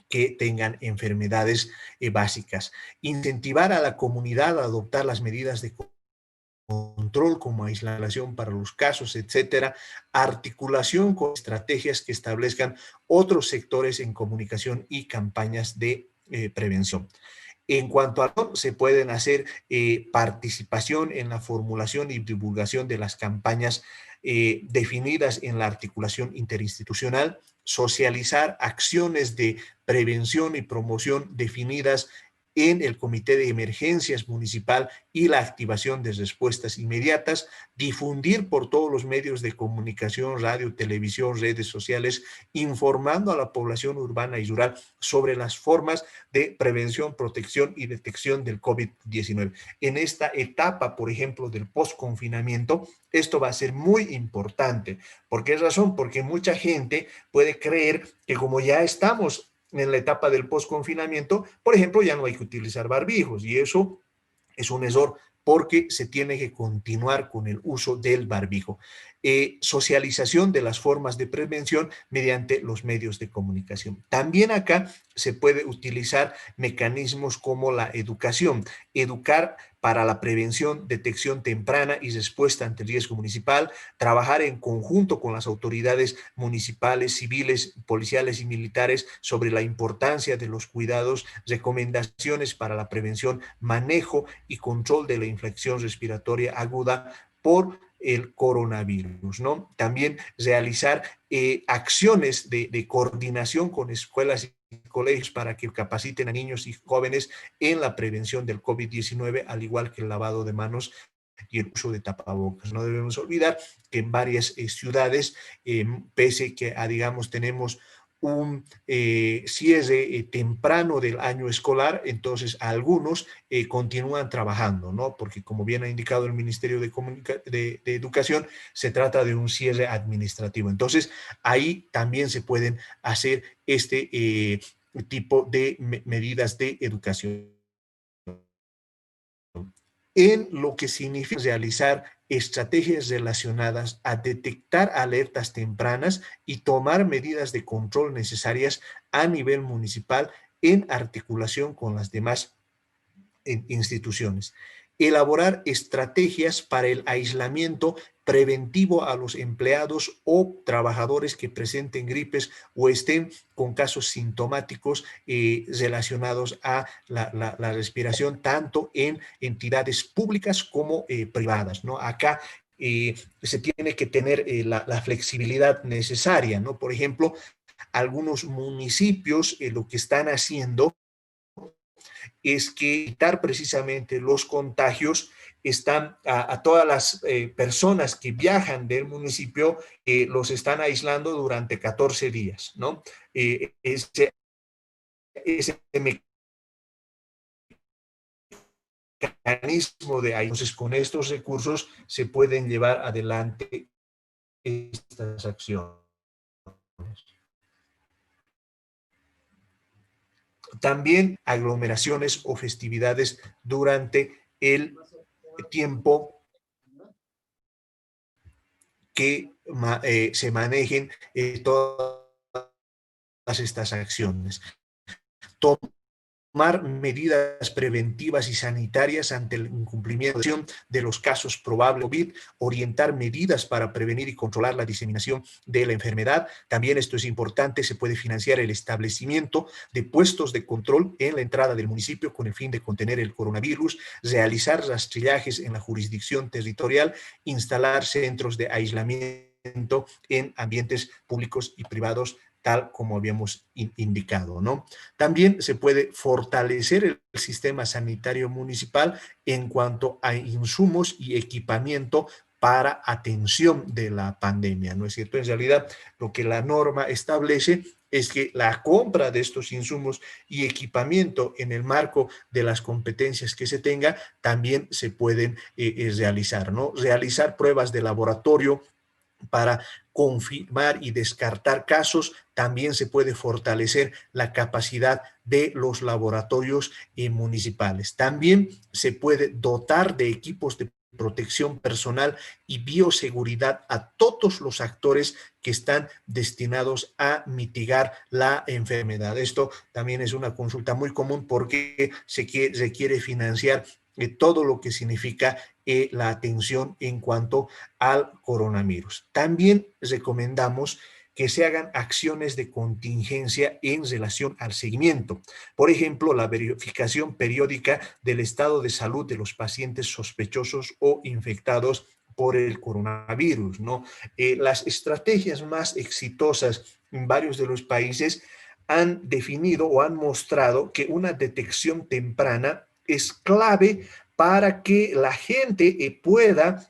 que tengan enfermedades básicas. Incentivar a la comunidad a adoptar las medidas de control como aislación para los casos, etcétera, articulación con estrategias que establezcan otros sectores en comunicación y campañas de prevención. En cuanto a se pueden hacer participación en la formulación y divulgación de las campañas definidas en la articulación interinstitucional, socializar acciones de prevención y promoción definidas en el Comité de Emergencias Municipal y la activación de respuestas inmediatas, difundir por todos los medios de comunicación, radio, televisión, redes sociales, informando a la población urbana y rural sobre las formas de prevención, protección y detección del COVID-19. En esta etapa, por ejemplo, del post-confinamiento, esto va a ser muy importante. ¿Por qué razón? Porque mucha gente puede creer que como ya estamos en la etapa del post-confinamiento, por ejemplo, ya no hay que utilizar barbijos, y eso es un error porque se tiene que continuar con el uso del barbijo. Socialización de las formas de prevención mediante los medios de comunicación. También acá se puede utilizar mecanismos como la educación. Educar para la prevención, detección temprana y respuesta ante el riesgo municipal, trabajar en conjunto con las autoridades municipales, civiles, policiales y militares sobre la importancia de los cuidados, recomendaciones para la prevención, manejo y control de la infección respiratoria aguda por el coronavirus, ¿no? También realizar acciones de coordinación con escuelas y colegios para que capaciten a niños y jóvenes en la prevención del COVID-19, al igual que el lavado de manos y el uso de tapabocas. No debemos olvidar que en varias ciudades, pese que, digamos, tenemos un cierre temprano del año escolar, entonces algunos continúan trabajando, ¿no? Porque como bien ha indicado el Ministerio de Educación, se trata de un cierre administrativo. Entonces, ahí también se pueden hacer este tipo de medidas de educación. En lo que significa realizar estrategias relacionadas a detectar alertas tempranas y tomar medidas de control necesarias a nivel municipal en articulación con las demás instituciones. Elaborar estrategias para el aislamiento preventivo a los empleados o trabajadores que presenten gripes o estén con casos sintomáticos relacionados a la respiración, tanto en entidades públicas como privadas, ¿no? Acá se tiene que tener la flexibilidad necesaria, ¿no? Por ejemplo, algunos municipios lo que están haciendo es que evitar precisamente los contagios, están a todas las personas que viajan del municipio, los están aislando durante 14 días, ¿no? Ese mecanismo de ahí. Entonces, con estos recursos se pueden llevar adelante estas acciones. También aglomeraciones o festividades durante el tiempo que se manejen todas estas acciones. Tomar medidas preventivas y sanitarias ante el incumplimiento de los casos probables de COVID, orientar medidas para prevenir y controlar la diseminación de la enfermedad. También esto es importante, se puede financiar el establecimiento de puestos de control en la entrada del municipio con el fin de contener el coronavirus, realizar rastrillajes en la jurisdicción territorial, instalar centros de aislamiento en ambientes públicos y privados, tal como habíamos indicado, ¿no? También se puede fortalecer el sistema sanitario municipal en cuanto a insumos y equipamiento para atención de la pandemia, ¿no es cierto? En realidad, lo que la norma establece es que la compra de estos insumos y equipamiento en el marco de las competencias que se tenga también se pueden realizar, ¿no? Realizar pruebas de laboratorio para confirmar y descartar casos. También se puede fortalecer la capacidad de los laboratorios municipales. También se puede dotar de equipos de protección personal y bioseguridad a todos los actores que están destinados a mitigar la enfermedad. Esto también es una consulta muy común porque se requiere financiar todo lo que significa la atención en cuanto al coronavirus. También recomendamos que se hagan acciones de contingencia en relación al seguimiento. Por ejemplo, la verificación periódica del estado de salud de los pacientes sospechosos o infectados por el coronavirus, ¿no? Las estrategias más exitosas en varios de los países han definido o han mostrado que una detección temprana es clave para que la gente pueda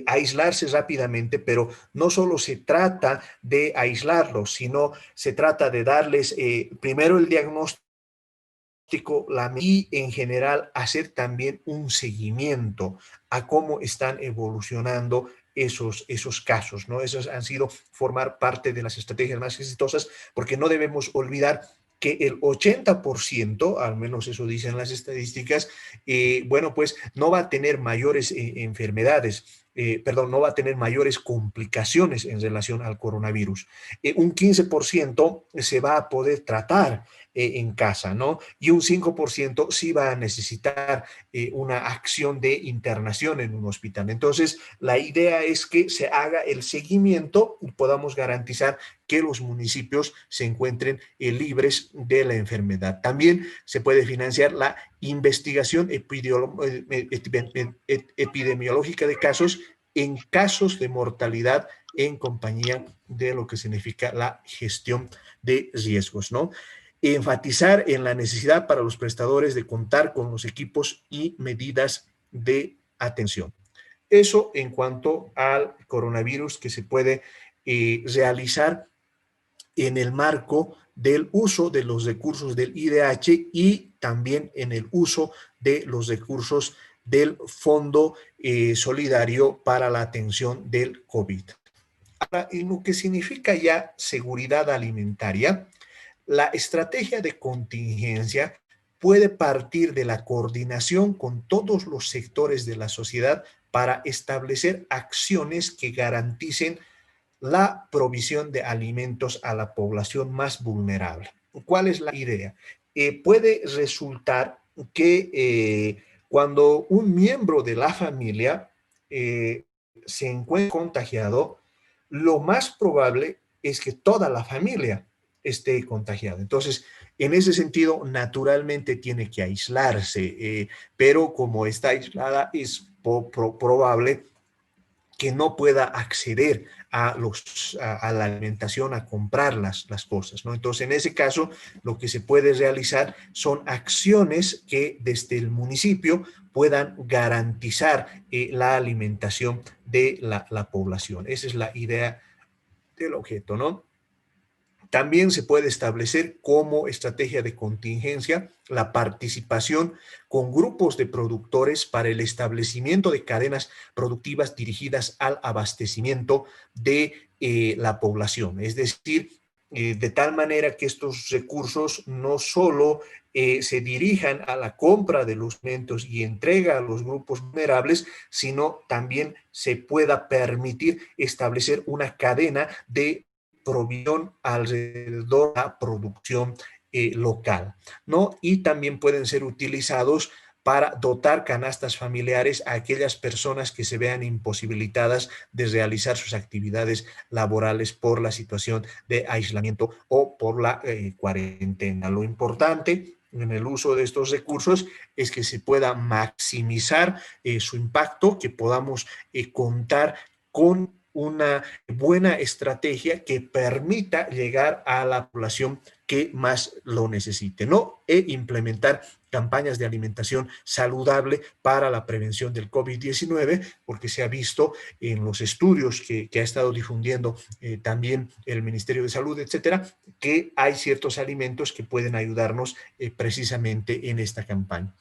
aislarse rápidamente, pero no solo se trata de aislarlos, sino se trata de darles primero el diagnóstico y en general hacer también un seguimiento a cómo están evolucionando esos casos, ¿no? Esos han sido formar parte de las estrategias más exitosas, porque no debemos olvidar que el 80%, al menos eso dicen las estadísticas, bueno, pues no va a tener mayores enfermedades, no va a tener mayores complicaciones en relación al coronavirus. Un 15% se va a poder tratar en casa, ¿no? Y un 5% sí va a necesitar una acción de internación en un hospital. Entonces, la idea es que se haga el seguimiento y podamos garantizar que los municipios se encuentren libres de la enfermedad. También se puede financiar la investigación epidemiológica de casos en casos de mortalidad en compañía de lo que significa la gestión de riesgos, ¿no? Enfatizar en la necesidad para los prestadores de contar con los equipos y medidas de atención. Eso en cuanto al coronavirus que se puede realizar en el marco del uso de los recursos del IDH y también en el uso de los recursos del Fondo Solidario para la Atención del COVID. Ahora, en lo que significa ya seguridad alimentaria, la estrategia de contingencia puede partir de la coordinación con todos los sectores de la sociedad para establecer acciones que garanticen la provisión de alimentos a la población más vulnerable. ¿Cuál es la idea? Puede resultar que cuando un miembro de la familia se encuentra contagiado, lo más probable es que toda la familia esté contagiada. Entonces, en ese sentido, naturalmente tiene que aislarse, pero como está aislada, es probable que no pueda acceder a la alimentación, a comprar las cosas, ¿no? Entonces, en ese caso, lo que se puede realizar son acciones que desde el municipio puedan garantizar la alimentación de la población. Esa es la idea del objeto, ¿no? También se puede establecer como estrategia de contingencia la participación con grupos de productores para el establecimiento de cadenas productivas dirigidas al abastecimiento de la población. Es decir, de tal manera que estos recursos no solo se dirijan a la compra de los alimentos y entrega a los grupos vulnerables, sino también se pueda permitir establecer una cadena de provisión alrededor de la producción local, ¿no? Y también pueden ser utilizados para dotar canastas familiares a aquellas personas que se vean imposibilitadas de realizar sus actividades laborales por la situación de aislamiento o por la cuarentena. Lo importante en el uso de estos recursos es que se pueda maximizar su impacto, que podamos contar con una buena estrategia que permita llegar a la población que más lo necesite, ¿no? E implementar campañas de alimentación saludable para la prevención del COVID-19, porque se ha visto en los estudios que ha estado difundiendo también el Ministerio de Salud, etcétera, que hay ciertos alimentos que pueden ayudarnos precisamente en esta campaña.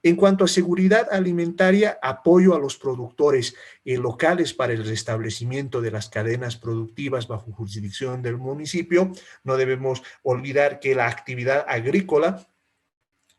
En cuanto a seguridad alimentaria, apoyo a los productores locales para el restablecimiento de las cadenas productivas bajo jurisdicción del municipio. No debemos olvidar que la actividad agrícola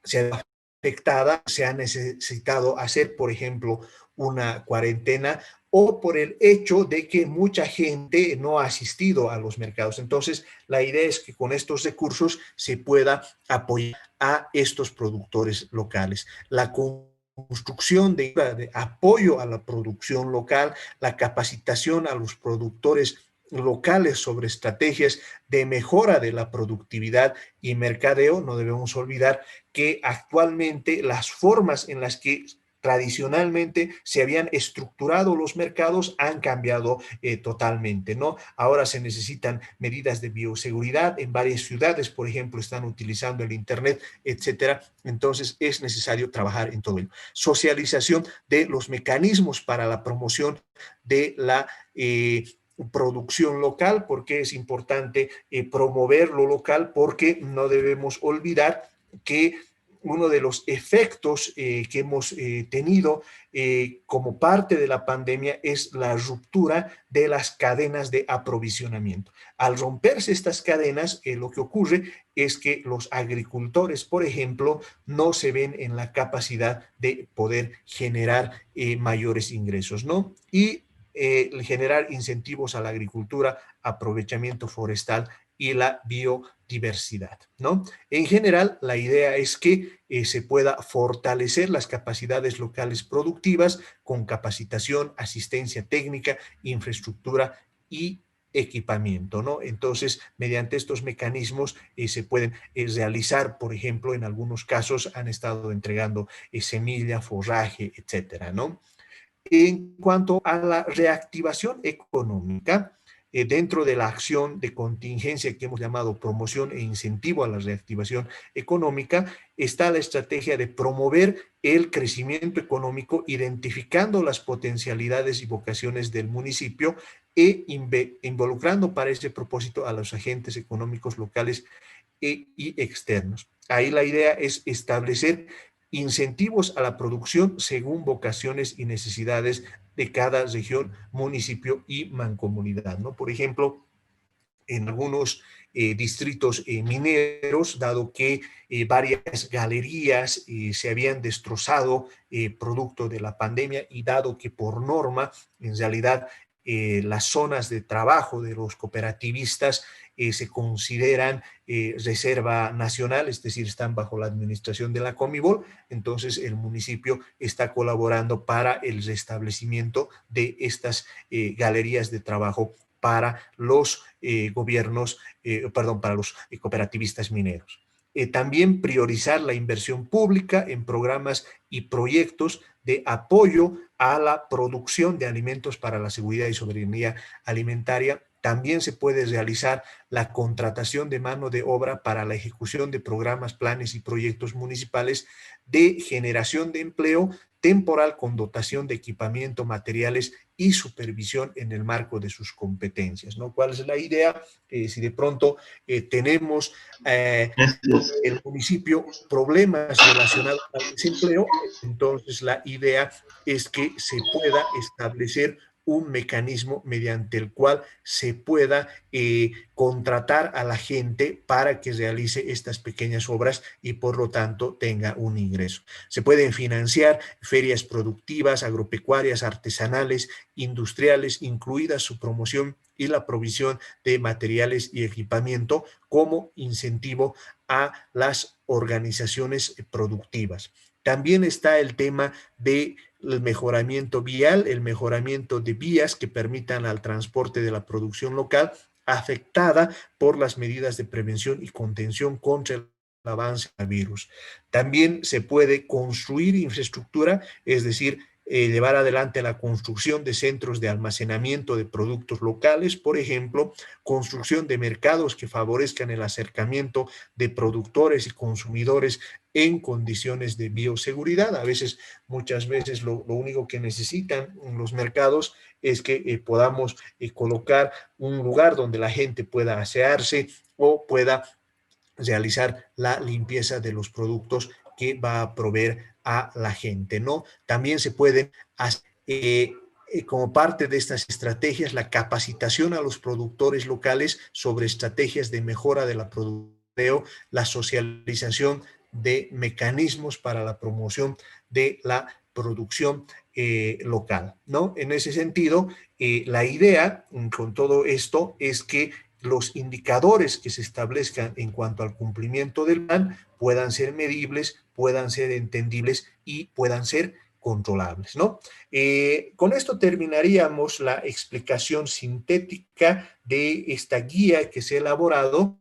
se ha afectada, se ha necesitado hacer, por ejemplo, una cuarentena o por el hecho de que mucha gente no ha asistido a los mercados. Entonces, la idea es que con estos recursos se pueda apoyar a estos productores locales. La construcción de apoyo a la producción local, la capacitación a los productores locales sobre estrategias de mejora de la productividad y mercadeo. No debemos olvidar que actualmente las formas en las que tradicionalmente se habían estructurado los mercados han cambiado totalmente, ¿no? Ahora se necesitan medidas de bioseguridad. En varias ciudades, por ejemplo, están utilizando el Internet, etcétera. Entonces es necesario trabajar en todo ello. Socialización de los mecanismos para la promoción de la producción local, porque es importante promover lo local, porque no debemos olvidar que uno de los efectos que hemos tenido como parte de la pandemia es la ruptura de las cadenas de aprovisionamiento. Al romperse estas cadenas, lo que ocurre es que los agricultores, por ejemplo, no se ven en la capacidad de poder generar mayores ingresos, ¿no? Y generar incentivos a la agricultura, aprovechamiento forestal y la biodiversidad, ¿no? En general, la idea es que se pueda fortalecer las capacidades locales productivas con capacitación, asistencia técnica, infraestructura y equipamiento, ¿no? Entonces, mediante estos mecanismos se pueden realizar, por ejemplo, en algunos casos han estado entregando semilla, forraje, etcétera, ¿no? En cuanto a la reactivación económica, dentro de la acción de contingencia que hemos llamado promoción e incentivo a la reactivación económica, está la estrategia de promover el crecimiento económico, identificando las potencialidades y vocaciones del municipio e involucrando para ese propósito a los agentes económicos locales y externos. Ahí la idea es establecer incentivos a la producción según vocaciones y necesidades de cada región, municipio y mancomunidad, ¿no? Por ejemplo, en algunos distritos mineros, dado que varias galerías se habían destrozado producto de la pandemia y dado que por norma, en realidad, las zonas de trabajo de los cooperativistas se consideran reserva nacional, es decir, están bajo la administración de la Comibol. Entonces el municipio está colaborando para el restablecimiento de estas galerías de trabajo para los gobiernos, para los cooperativistas mineros. También priorizar la inversión pública en programas y proyectos de apoyo a la producción de alimentos para la seguridad y soberanía alimentaria. También se puede realizar la contratación de mano de obra para la ejecución de programas, planes y proyectos municipales de generación de empleo temporal con dotación de equipamiento, materiales y supervisión en el marco de sus competencias, ¿no? ¿Cuál es la idea? Si de pronto tenemos el municipio problemas relacionados al desempleo, entonces la idea es que se pueda establecer un mecanismo mediante el cual se pueda contratar a la gente para que realice estas pequeñas obras y por lo tanto tenga un ingreso. Se pueden financiar ferias productivas, agropecuarias, artesanales, industriales, incluidas su promoción y la provisión de materiales y equipamiento como incentivo a las organizaciones productivas. También está el tema del mejoramiento vial, el mejoramiento de vías que permitan al transporte de la producción local afectada por las medidas de prevención y contención contra el avance del virus. También se puede construir infraestructura, es decir, llevar adelante la construcción de centros de almacenamiento de productos locales, por ejemplo, construcción de mercados que favorezcan el acercamiento de productores y consumidores en condiciones de bioseguridad. A veces, muchas veces, lo único que necesitan los mercados es que podamos colocar un lugar donde la gente pueda asearse o pueda realizar la limpieza de los productos que va a proveer a la gente, ¿no? También se pueden hacer, como parte de estas estrategias, la capacitación a los productores locales sobre estrategias de mejora de la producción, la socialización de mecanismos para la promoción de la producción local, ¿no? En ese sentido, la idea con todo esto es que los indicadores que se establezcan en cuanto al cumplimiento del plan puedan ser medibles, puedan ser entendibles y puedan ser controlables, ¿no? Con esto terminaríamos la explicación sintética de esta guía que se ha elaborado.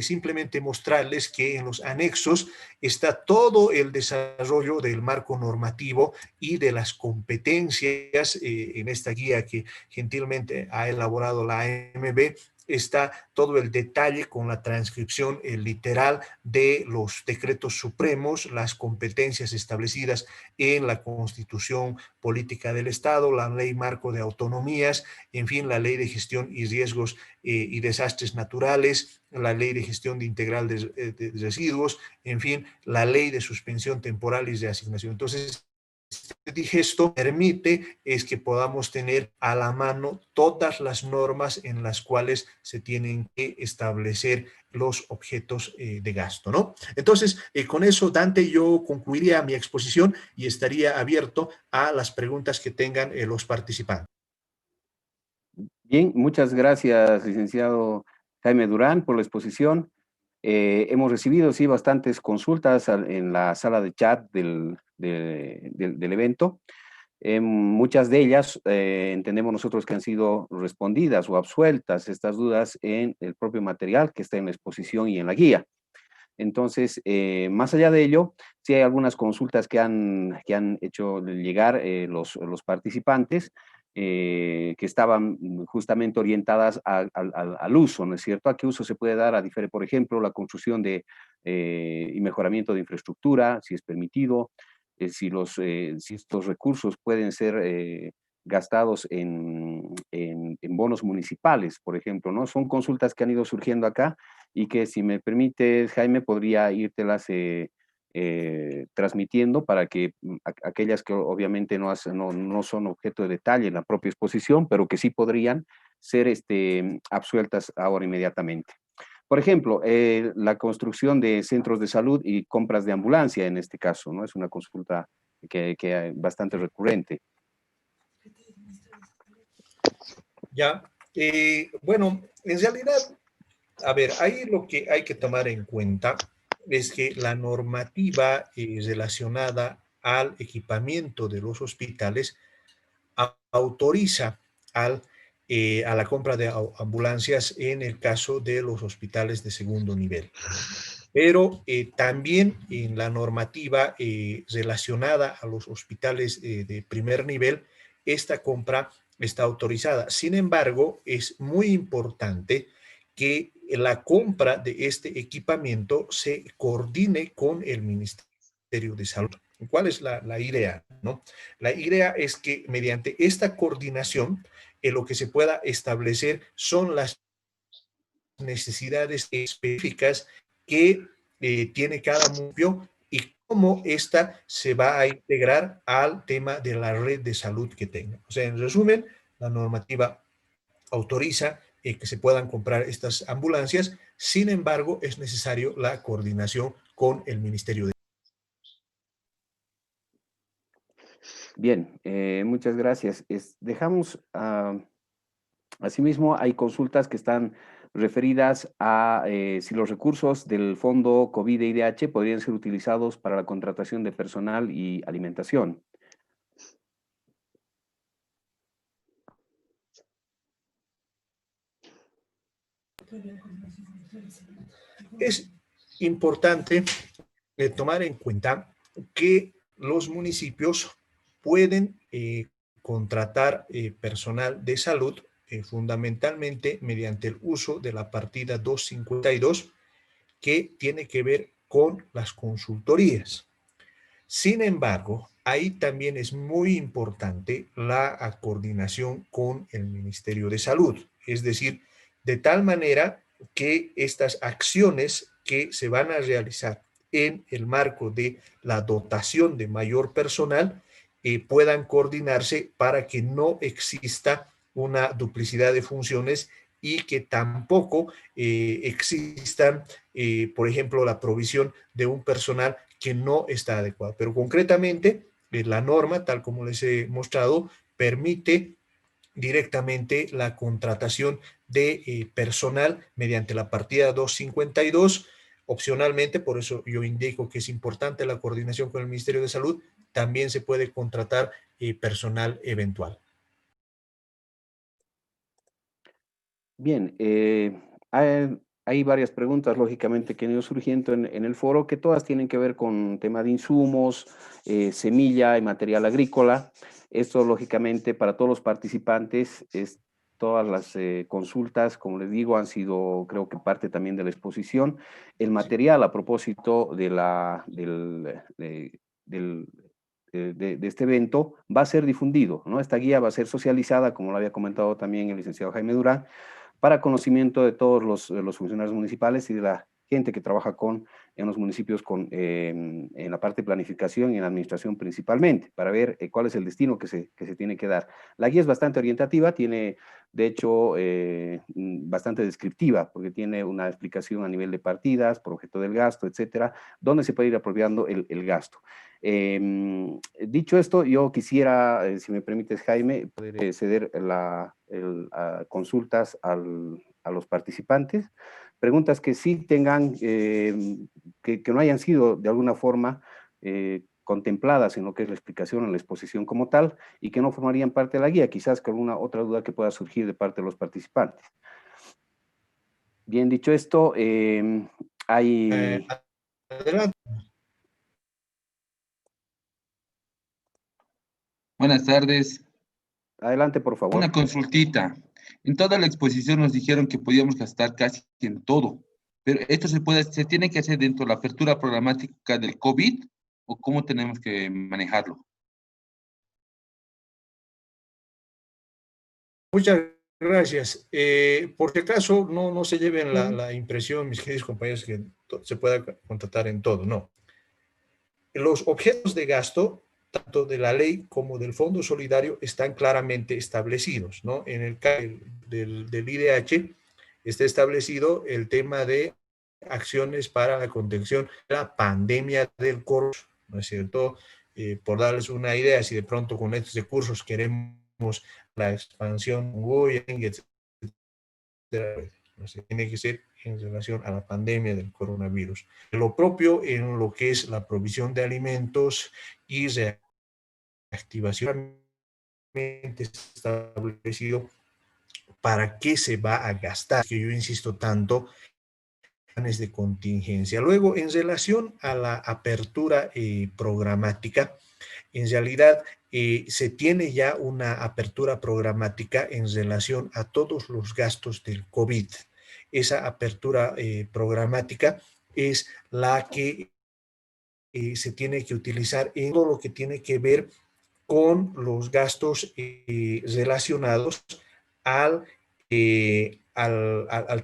Simplemente mostrarles que en los anexos está todo el desarrollo del marco normativo y de las competencias en esta guía que gentilmente ha elaborado la AMB. Está todo el detalle con la transcripción literal de los decretos supremos, las competencias establecidas en la Constitución Política del Estado, la Ley Marco de Autonomías, en fin, la Ley de Gestión y Riesgos y Desastres Naturales, la Ley de Gestión Integral de Residuos, en fin, la Ley de Suspensión Temporal y de Asignación. Entonces, este gesto permite es que podamos tener a la mano todas las normas en las cuales se tienen que establecer los objetos de gasto, ¿no? Entonces, con eso, Dante, yo concluiría mi exposición y estaría abierto a las preguntas que tengan los participantes. Bien, muchas gracias, licenciado Jaime Durán, por la exposición. Hemos recibido, sí, bastantes consultas en la sala de chat del evento. Muchas de ellas entendemos nosotros que han sido respondidas o absueltas estas dudas en el propio material que está en la exposición y en la guía. Entonces, más allá de ello, sí hay algunas consultas que han hecho llegar los participantes, que estaban justamente orientadas al uso, ¿no es cierto? ¿A qué uso se puede dar? Por ejemplo, la construcción y mejoramiento de infraestructura, si es permitido, si estos recursos pueden ser gastados en bonos municipales, por ejemplo, ¿no? Son consultas que han ido surgiendo acá y que, si me permites, Jaime, podría írtelas transmitiendo para que aquellas que obviamente no son objeto de detalle en la propia exposición, pero que sí podrían ser absueltas ahora inmediatamente. Por ejemplo, la construcción de centros de salud y compras de ambulancia en este caso, ¿no? Es una consulta que es bastante recurrente. Ya, bueno, en realidad, a ver, ahí lo que hay que tomar en cuenta es que la normativa relacionada al equipamiento de los hospitales autoriza a la compra de ambulancias en el caso de los hospitales de segundo nivel. Pero también en la normativa relacionada a los hospitales de primer nivel, esta compra está autorizada. Sin embargo, es muy importante que la compra de este equipamiento se coordine con el Ministerio de Salud. ¿Cuál es la idea, no? La idea es que mediante esta coordinación, lo que se pueda establecer son las necesidades específicas que tiene cada municipio y cómo ésta se va a integrar al tema de la red de salud que tenga. O sea, en resumen, la normativa autoriza que se puedan comprar estas ambulancias. Sin embargo, es necesario la coordinación con el Ministerio de Bien, muchas gracias. Dejamos, asimismo, hay consultas que están referidas a si los recursos del Fondo COVID-IDH podrían ser utilizados para la contratación de personal y alimentación. Es importante tomar en cuenta que los municipios pueden contratar personal de salud fundamentalmente mediante el uso de la partida 252 que tiene que ver con las consultorías. Sin embargo, ahí también es muy importante la coordinación con el Ministerio de Salud, es decir, de tal manera que estas acciones que se van a realizar en el marco de la dotación de mayor personal puedan coordinarse para que no exista una duplicidad de funciones y que tampoco existan, por ejemplo, la provisión de un personal que no está adecuado. Pero concretamente, la norma, tal como les he mostrado, permite directamente la contratación de personal mediante la partida 252. Opcionalmente, por eso yo indico que es importante la coordinación con el Ministerio de Salud, también se puede contratar personal eventual. Bien, hay varias preguntas, lógicamente, que han ido surgiendo en el foro, que todas tienen que ver con tema de insumos, semilla y material agrícola. Esto, lógicamente, para todos los participantes, todas las consultas, como les digo, han sido, creo que parte también de la exposición. El material a propósito de de este evento va a ser difundido, ¿no? Esta guía va a ser socializada, como lo había comentado también el licenciado Jaime Durán, para conocimiento de todos los funcionarios municipales y de la gente que trabaja en los municipios en la parte de planificación y en la administración principalmente, para ver cuál es el destino que se tiene que dar. La guía es bastante orientativa, tiene, de hecho, bastante descriptiva, porque tiene una explicación a nivel de partidas, por objeto del gasto, etcétera, donde se puede ir apropiando el gasto. Dicho esto, yo quisiera, si me permites, Jaime, poder ceder consultas a los participantes, preguntas que sí tengan, que no hayan sido de alguna forma contempladas en lo que es la explicación, en la exposición como tal, y que no formarían parte de la guía, quizás con alguna otra duda que pueda surgir de parte de los participantes. Bien, dicho esto, hay... Adelante. Buenas tardes. Adelante, por favor. Una consultita. En toda la exposición nos dijeron que podíamos gastar casi en todo, pero esto se tiene que hacer dentro de la apertura programática del COVID, ¿o cómo tenemos que manejarlo? Muchas gracias. Por si acaso no se lleven la impresión, mis queridos compañeros, que se pueda contratar en todo, no. Los objetos de gasto, tanto de la ley como del Fondo Solidario, están claramente establecidos, ¿no? En el caso del IDH está establecido el tema de acciones para la contención de la pandemia del coronavirus, ¿no es cierto? Por darles una idea, si de pronto con estos recursos queremos la expansión, etcétera, tiene que ser en relación a la pandemia del coronavirus. Lo propio en lo que es la provisión de alimentos y reactivación establecido para qué se va a gastar, que yo insisto tanto, planes de contingencia. Luego, en relación a la apertura programática, en realidad se tiene ya una apertura programática en relación a todos los gastos del COVID. Esa apertura programática es la que se tiene que utilizar en todo lo que tiene que ver con los gastos relacionados al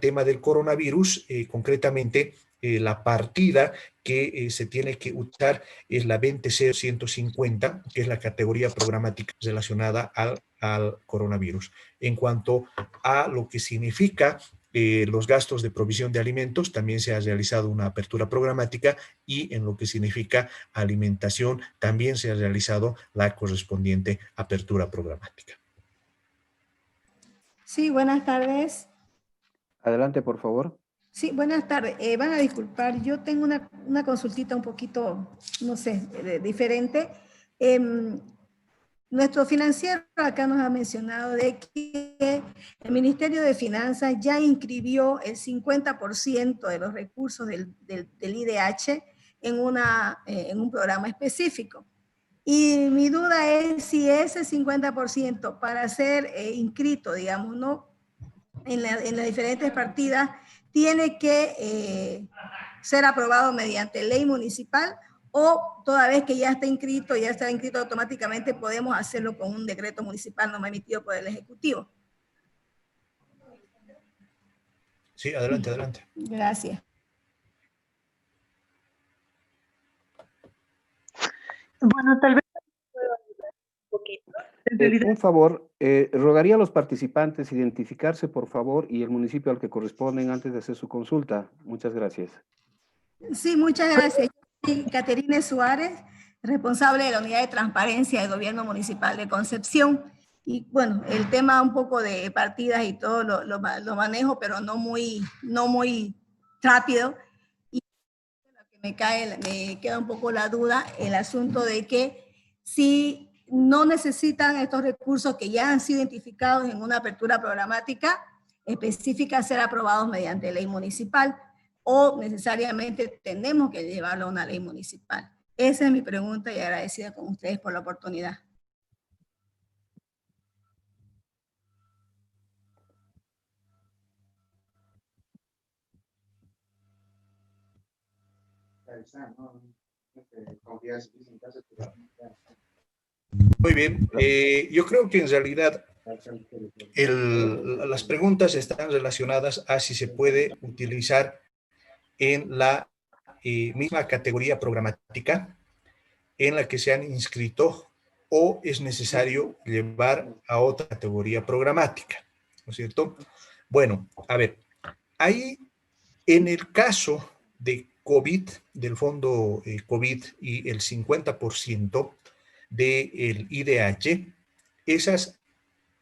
tema del coronavirus, concretamente la partida que se tiene que usar es la 20.0150, que es la categoría programática relacionada al coronavirus. En cuanto a lo que significa los gastos de provisión de alimentos, también se ha realizado una apertura programática, y en lo que significa alimentación, también se ha realizado la correspondiente apertura programática. Sí, buenas tardes. Adelante, por favor. Sí, buenas tardes. Van a disculpar, yo tengo una consultita un poquito, no sé, diferente. Nuestro financiero acá nos ha mencionado de que el Ministerio de Finanzas ya inscribió el 50% de los recursos del IDH en un programa específico. Y mi duda es si ese 50% para ser inscrito, digamos, ¿no?, en las diferentes partidas, tiene que ser aprobado mediante ley municipal, o toda vez que ya está inscrito automáticamente, podemos hacerlo con un decreto municipal no emitido por el Ejecutivo. Sí, adelante, adelante. Gracias. Bueno, tal vez puedo ayudar un poquito. En realidad, Un favor, rogaría a los participantes identificarse, por favor, y el municipio al que corresponden antes de hacer su consulta. Muchas gracias. Sí, muchas gracias. Soy Caterine Suárez, responsable de la Unidad de Transparencia del Gobierno Municipal de Concepción. Y bueno, el tema un poco de partidas y todo lo manejo, pero no muy rápido. Y lo que me queda un poco la duda, el asunto de que si no necesitan estos recursos que ya han sido identificados en una apertura programática específica ser aprobados mediante ley municipal o necesariamente tenemos que llevarlo a una ley municipal. Esa es mi pregunta y agradecida con ustedes por la oportunidad. Muy bien, yo creo que en realidad las preguntas están relacionadas a si se puede utilizar en la misma categoría programática en la que se han inscrito o es necesario llevar a otra categoría programática, ¿no es cierto? Bueno, a ver, ahí en el caso de COVID, del fondo COVID y el 50% del IDH, esas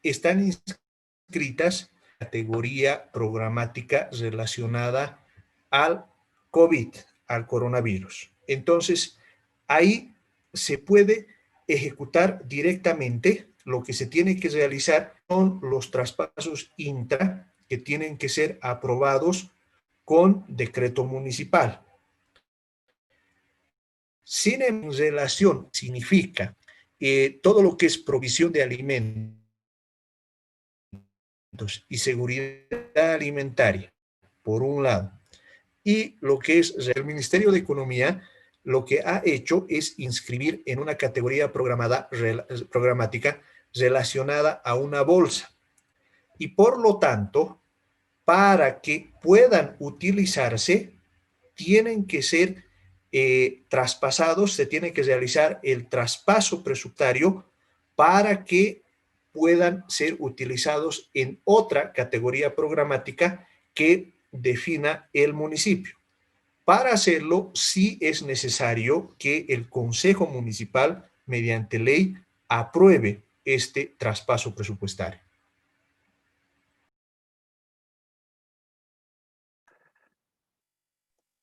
están inscritas en la categoría programática relacionada al COVID, al coronavirus. Entonces, ahí se puede ejecutar directamente. Lo que se tiene que realizar son los traspasos intra que tienen que ser aprobados con decreto municipal. Sin en relación significa todo lo que es provisión de alimentos y seguridad alimentaria, por un lado, y lo que es el Ministerio de Economía, lo que ha hecho es inscribir en una categoría programática relacionada a una bolsa. Y por lo tanto, para que puedan utilizarse, tienen que ser traspasados, se tiene que realizar el traspaso presupuestario para que puedan ser utilizados en otra categoría programática que defina el municipio. Para hacerlo, sí es necesario que el Consejo Municipal, mediante ley, apruebe este traspaso presupuestario.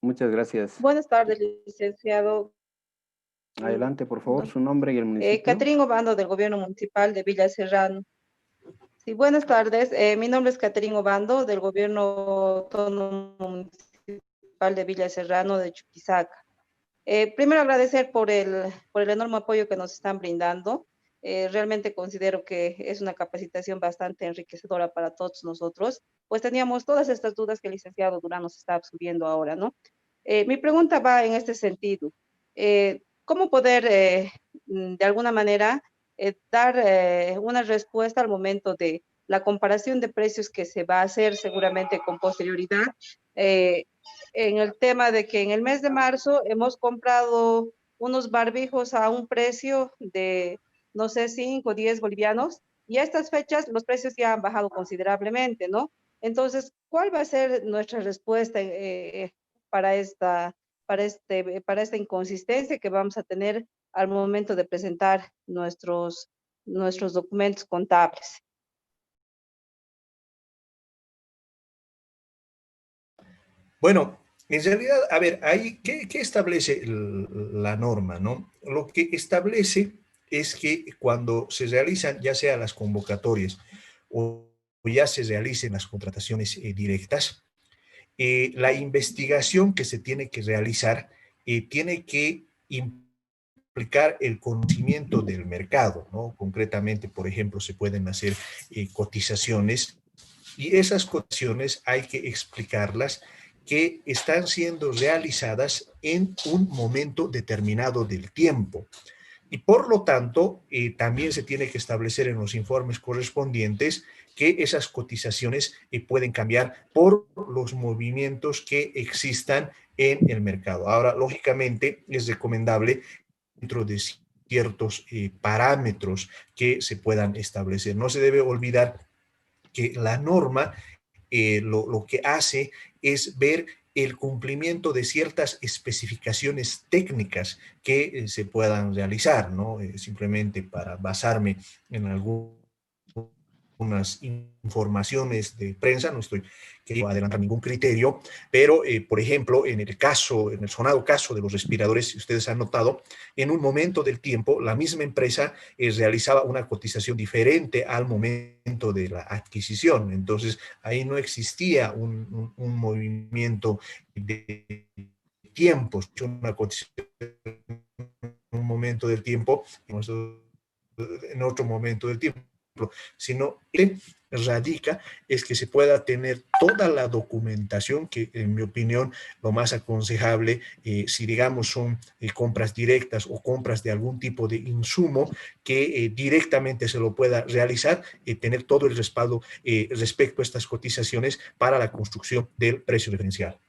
Muchas gracias. Buenas tardes, licenciado. Adelante, por favor, su nombre y el municipio. Catherine Obando, del Gobierno Municipal de Villa Serrano. Sí, buenas tardes. Mi nombre es Catherine Obando, del Gobierno Autónomo Municipal de Villa Serrano de Chuquisaca. Primero agradecer por el enorme apoyo que nos están brindando. Realmente considero que es una capacitación bastante enriquecedora para todos nosotros, pues teníamos todas estas dudas que el licenciado Durán nos está subiendo ahora, ¿no? Mi pregunta va en este sentido. ¿Cómo poder, de alguna manera, dar una respuesta al momento de la comparación de precios que se va a hacer seguramente con posterioridad? En el tema de que en el mes de marzo hemos comprado unos barbijos a un precio de, no sé, 5 o 10 bolivianos, y a estas fechas los precios ya han bajado considerablemente, ¿no? Entonces, ¿cuál va a ser nuestra respuesta para esta inconsistencia que vamos a tener al momento de presentar nuestros documentos contables? Bueno, en realidad, a ver, ahí, ¿qué establece la norma, no? Lo que establece es que cuando se realizan ya sea las convocatorias o ya se realicen las contrataciones directas, la investigación que se tiene que realizar tiene que implicar el conocimiento del mercado, ¿no? Concretamente, por ejemplo, se pueden hacer cotizaciones y esas cotizaciones hay que explicarlas que están siendo realizadas en un momento determinado del tiempo. Y por lo tanto, también se tiene que establecer en los informes correspondientes que esas cotizaciones pueden cambiar por los movimientos que existan en el mercado. Ahora, lógicamente, es recomendable dentro de ciertos parámetros que se puedan establecer. No se debe olvidar que la norma lo que hace es ver el cumplimiento de ciertas especificaciones técnicas que se puedan realizar, ¿no? Simplemente para basarme en algunos unas informaciones de prensa, no estoy queriendo adelantar ningún criterio, pero por ejemplo, en el sonado caso de los respiradores, si ustedes han notado, en un momento del tiempo, la misma empresa realizaba una cotización diferente al momento de la adquisición. Entonces, ahí no existía un movimiento de tiempos, una cotización en un momento del tiempo, en otro momento del tiempo, sino que radica es que se pueda tener toda la documentación que, en mi opinión, lo más aconsejable, si digamos son compras directas o compras de algún tipo de insumo, que directamente se lo pueda realizar, tener todo el respaldo respecto a estas cotizaciones para la construcción del precio referencial.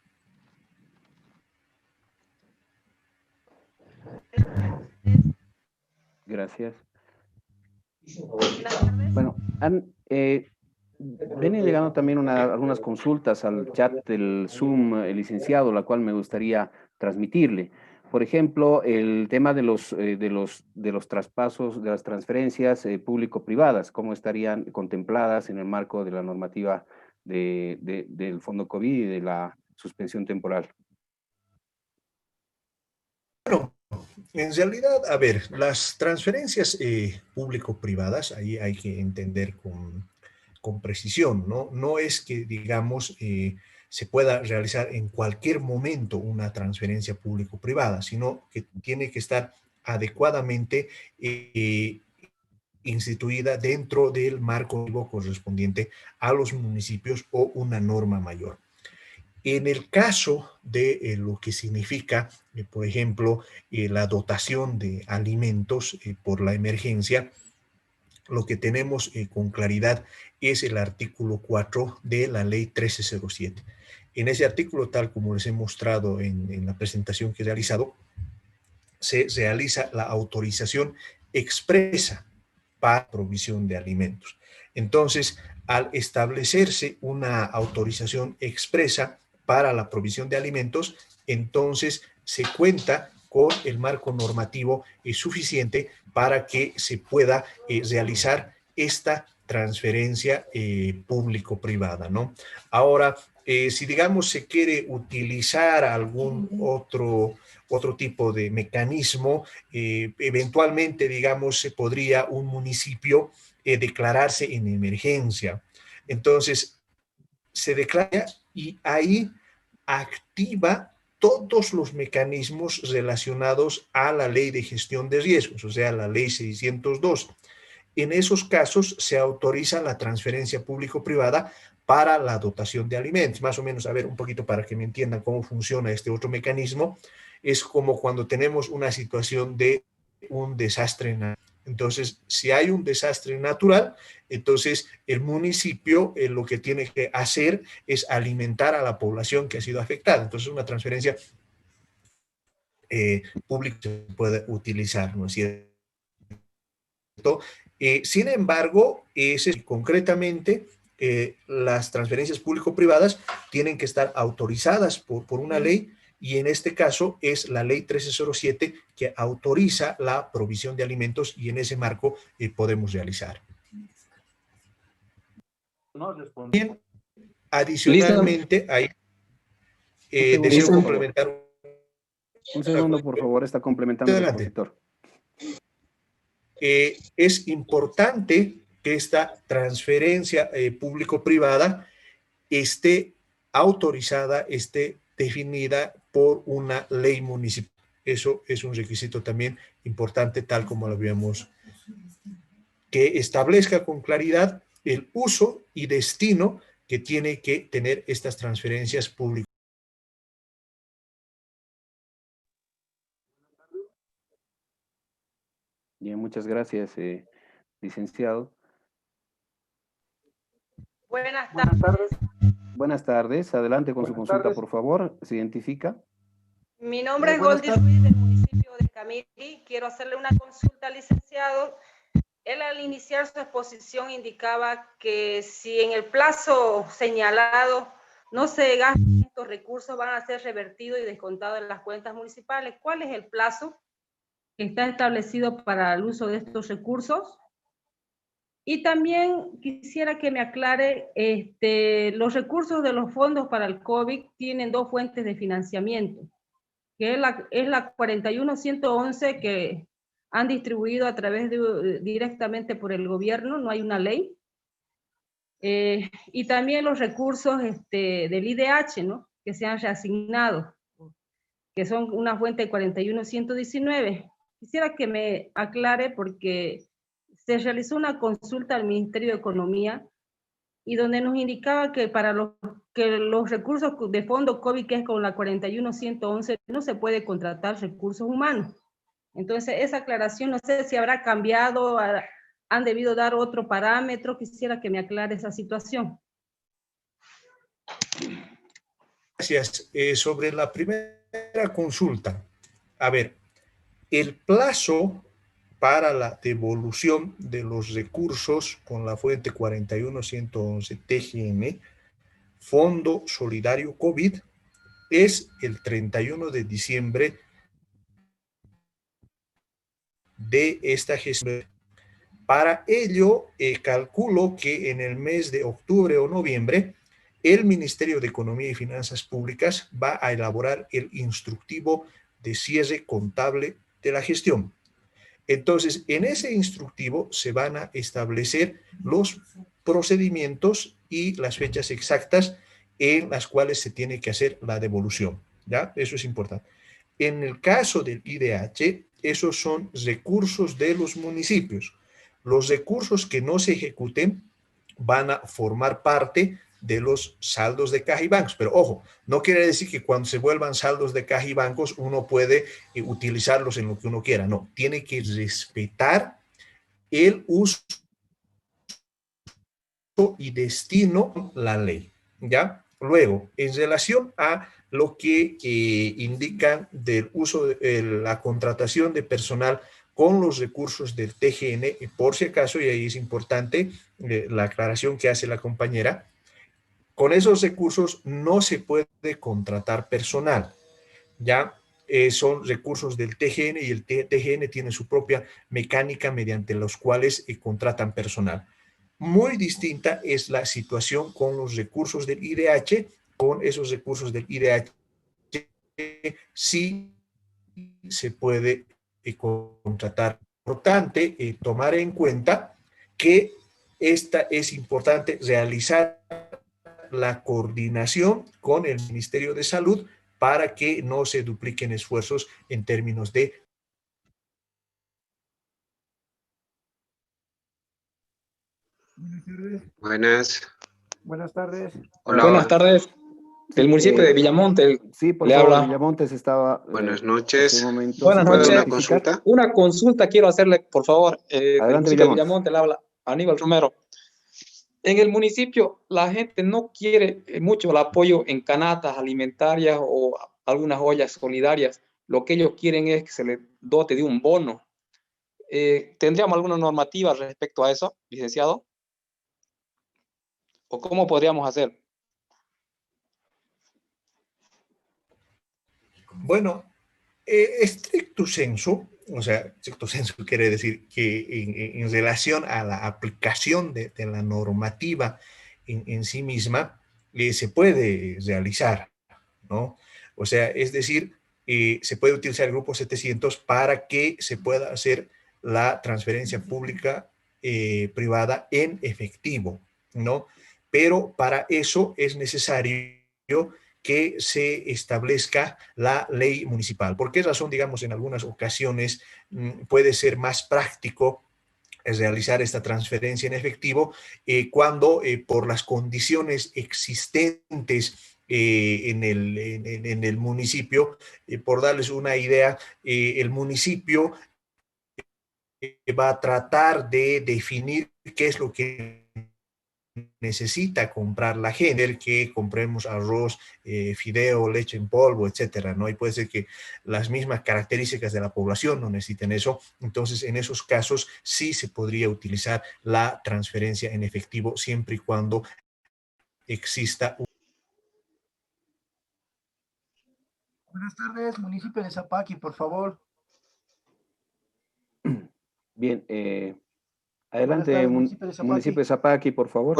Gracias. Bueno, vienen llegando también algunas consultas al chat del Zoom, licenciado, la cual me gustaría transmitirle. Por ejemplo, el tema de los traspasos, de las transferencias público-privadas, cómo estarían contempladas en el marco de la normativa del Fondo COVID y de la suspensión temporal. Bueno, en realidad, a ver, las transferencias público-privadas, ahí hay que entender con precisión, ¿no? No es que, digamos, se pueda realizar en cualquier momento una transferencia público-privada, sino que tiene que estar adecuadamente instituida dentro del marco correspondiente a los municipios o una norma mayor. En el caso de lo que significa, por ejemplo, la dotación de alimentos por la emergencia, lo que tenemos con claridad es el artículo 4 de la ley 1307. En ese artículo, tal como les he mostrado en la presentación que he realizado, se realiza la autorización expresa para provisión de alimentos. Entonces, al establecerse una autorización expresa para la provisión de alimentos, entonces se cuenta con el marco normativo suficiente para que se pueda realizar esta transferencia público-privada, ¿no? Ahora, si digamos se quiere utilizar algún otro tipo de mecanismo, eventualmente, digamos, se podría un municipio declararse en emergencia. Entonces, se declara y ahí activa todos los mecanismos relacionados a la ley de gestión de riesgos, o sea, la ley 602. En esos casos se autoriza la transferencia público-privada para la dotación de alimentos. Más o menos, a ver, un poquito para que me entiendan cómo funciona este otro mecanismo, es como cuando tenemos una situación de un desastre natural. Entonces, si hay un desastre natural, entonces el municipio lo que tiene que hacer es alimentar a la población que ha sido afectada. Entonces, una transferencia pública se puede utilizar, ¿no es cierto? Sin embargo, concretamente, las transferencias público-privadas tienen que estar autorizadas por una ley, y en este caso es la ley 1307 que autoriza la provisión de alimentos, y en ese marco podemos realizar. Bien, adicionalmente, hay deseo complementar. Un segundo, por favor, está complementando el Adelante. expositor. Es importante que esta transferencia público-privada esté autorizada, esté definida por una ley municipal. Eso es un requisito también importante, tal como lo habíamos, que establezca con claridad el uso y destino que tiene que tener estas transferencias públicas. Bien, muchas gracias, licenciado. Buenas tardes. Buenas tardes, adelante con su consulta, por favor. ¿Se identifica? Mi nombre es Goldie Ruiz, del municipio de Camiri. Quiero hacerle una consulta al licenciado. Él, al iniciar su exposición, indicaba que si en el plazo señalado no se gastan estos recursos, van a ser revertidos y descontados en las cuentas municipales. ¿Cuál es el plazo que está establecido para el uso de estos recursos? Y también quisiera que me aclare, los recursos de los fondos para el COVID tienen dos fuentes de financiamiento, que es la 41111 que han distribuido a través directamente por el gobierno, no hay una ley. Y también los recursos del IDH, ¿no? Que se han reasignado, que son una fuente de 41119. Quisiera que me aclare porque se realizó una consulta al Ministerio de Economía y donde nos indicaba que para los recursos de fondo COVID, que es con la 41111, no se puede contratar recursos humanos. Entonces, esa aclaración, no sé si habrá cambiado, han debido dar otro parámetro, quisiera que me aclare esa situación. Gracias. Sobre la primera consulta, a ver, el plazo para la devolución de los recursos con la fuente 41111 TGN, Fondo Solidario COVID, es el 31 de diciembre de esta gestión. Para ello, calculo que en el mes de octubre o noviembre, el Ministerio de Economía y Finanzas Públicas va a elaborar el instructivo de cierre contable de la gestión. Entonces, en ese instructivo se van a establecer los procedimientos y las fechas exactas en las cuales se tiene que hacer la devolución, ¿ya? Eso es importante. En el caso del IDH, esos son recursos de los municipios. Los recursos que no se ejecuten van a formar parte de los saldos de caja y bancos. Pero ojo, no quiere decir que cuando se vuelvan saldos de caja y bancos uno puede utilizarlos en lo que uno quiera. No, tiene que respetar el uso y destino la ley, ¿ya? Luego, en relación a lo que indican del uso de la contratación de personal con los recursos del TGN, por si acaso, y ahí es importante la aclaración que hace la compañera, con esos recursos no se puede contratar personal, ¿ya? Son recursos del TGN y el TGN tiene su propia mecánica mediante los cuales contratan personal. Muy distinta es la situación con los recursos del IDH. Con esos recursos del IDH sí se puede contratar. Importante tomar en cuenta que es importante realizar la coordinación con el Ministerio de Salud para que no se dupliquen esfuerzos en términos de... Buenas. Buenas tardes. Hola. Buenas tardes. Del municipio de Villamonte. Sí, por le favor, habla. Villamontes estaba... Buenas noches. Buenas noches. ¿Una consulta? Una consulta quiero hacerle, por favor. Del Adelante, municipio de Villamontes. Villamonte le habla Aníbal Romero. En el municipio la gente no quiere mucho el apoyo en canastas alimentarias o algunas ollas solidarias. Lo que ellos quieren es que se les dote de un bono. ¿Tendríamos alguna normativa respecto a eso, licenciado? ¿O cómo podríamos hacer? Bueno, estricto sensu, o sea, estricto sensu quiere decir que en relación a la aplicación de la normativa en sí misma, se puede realizar, ¿no? O sea, es decir, se puede utilizar el grupo 700 para que se pueda hacer la transferencia pública privada en efectivo, ¿no? Pero para eso es necesario que se establezca la ley municipal. ¿Por qué razón, digamos, en algunas ocasiones puede ser más práctico realizar esta transferencia en efectivo cuando por las condiciones existentes en el municipio, por darles una idea, el municipio va a tratar de definir qué es lo que necesita comprar la gente, que compremos arroz, fideo, leche en polvo, etcétera, ¿no? Y puede ser que las mismas características de la población no necesiten eso. Entonces, en esos casos sí se podría utilizar la transferencia en efectivo siempre y cuando exista un... Buenas tardes, municipio de Zapaqui, por favor. Bien, Adelante, tardes, municipio de Zapaqui. municipio de Zapaqui, por favor.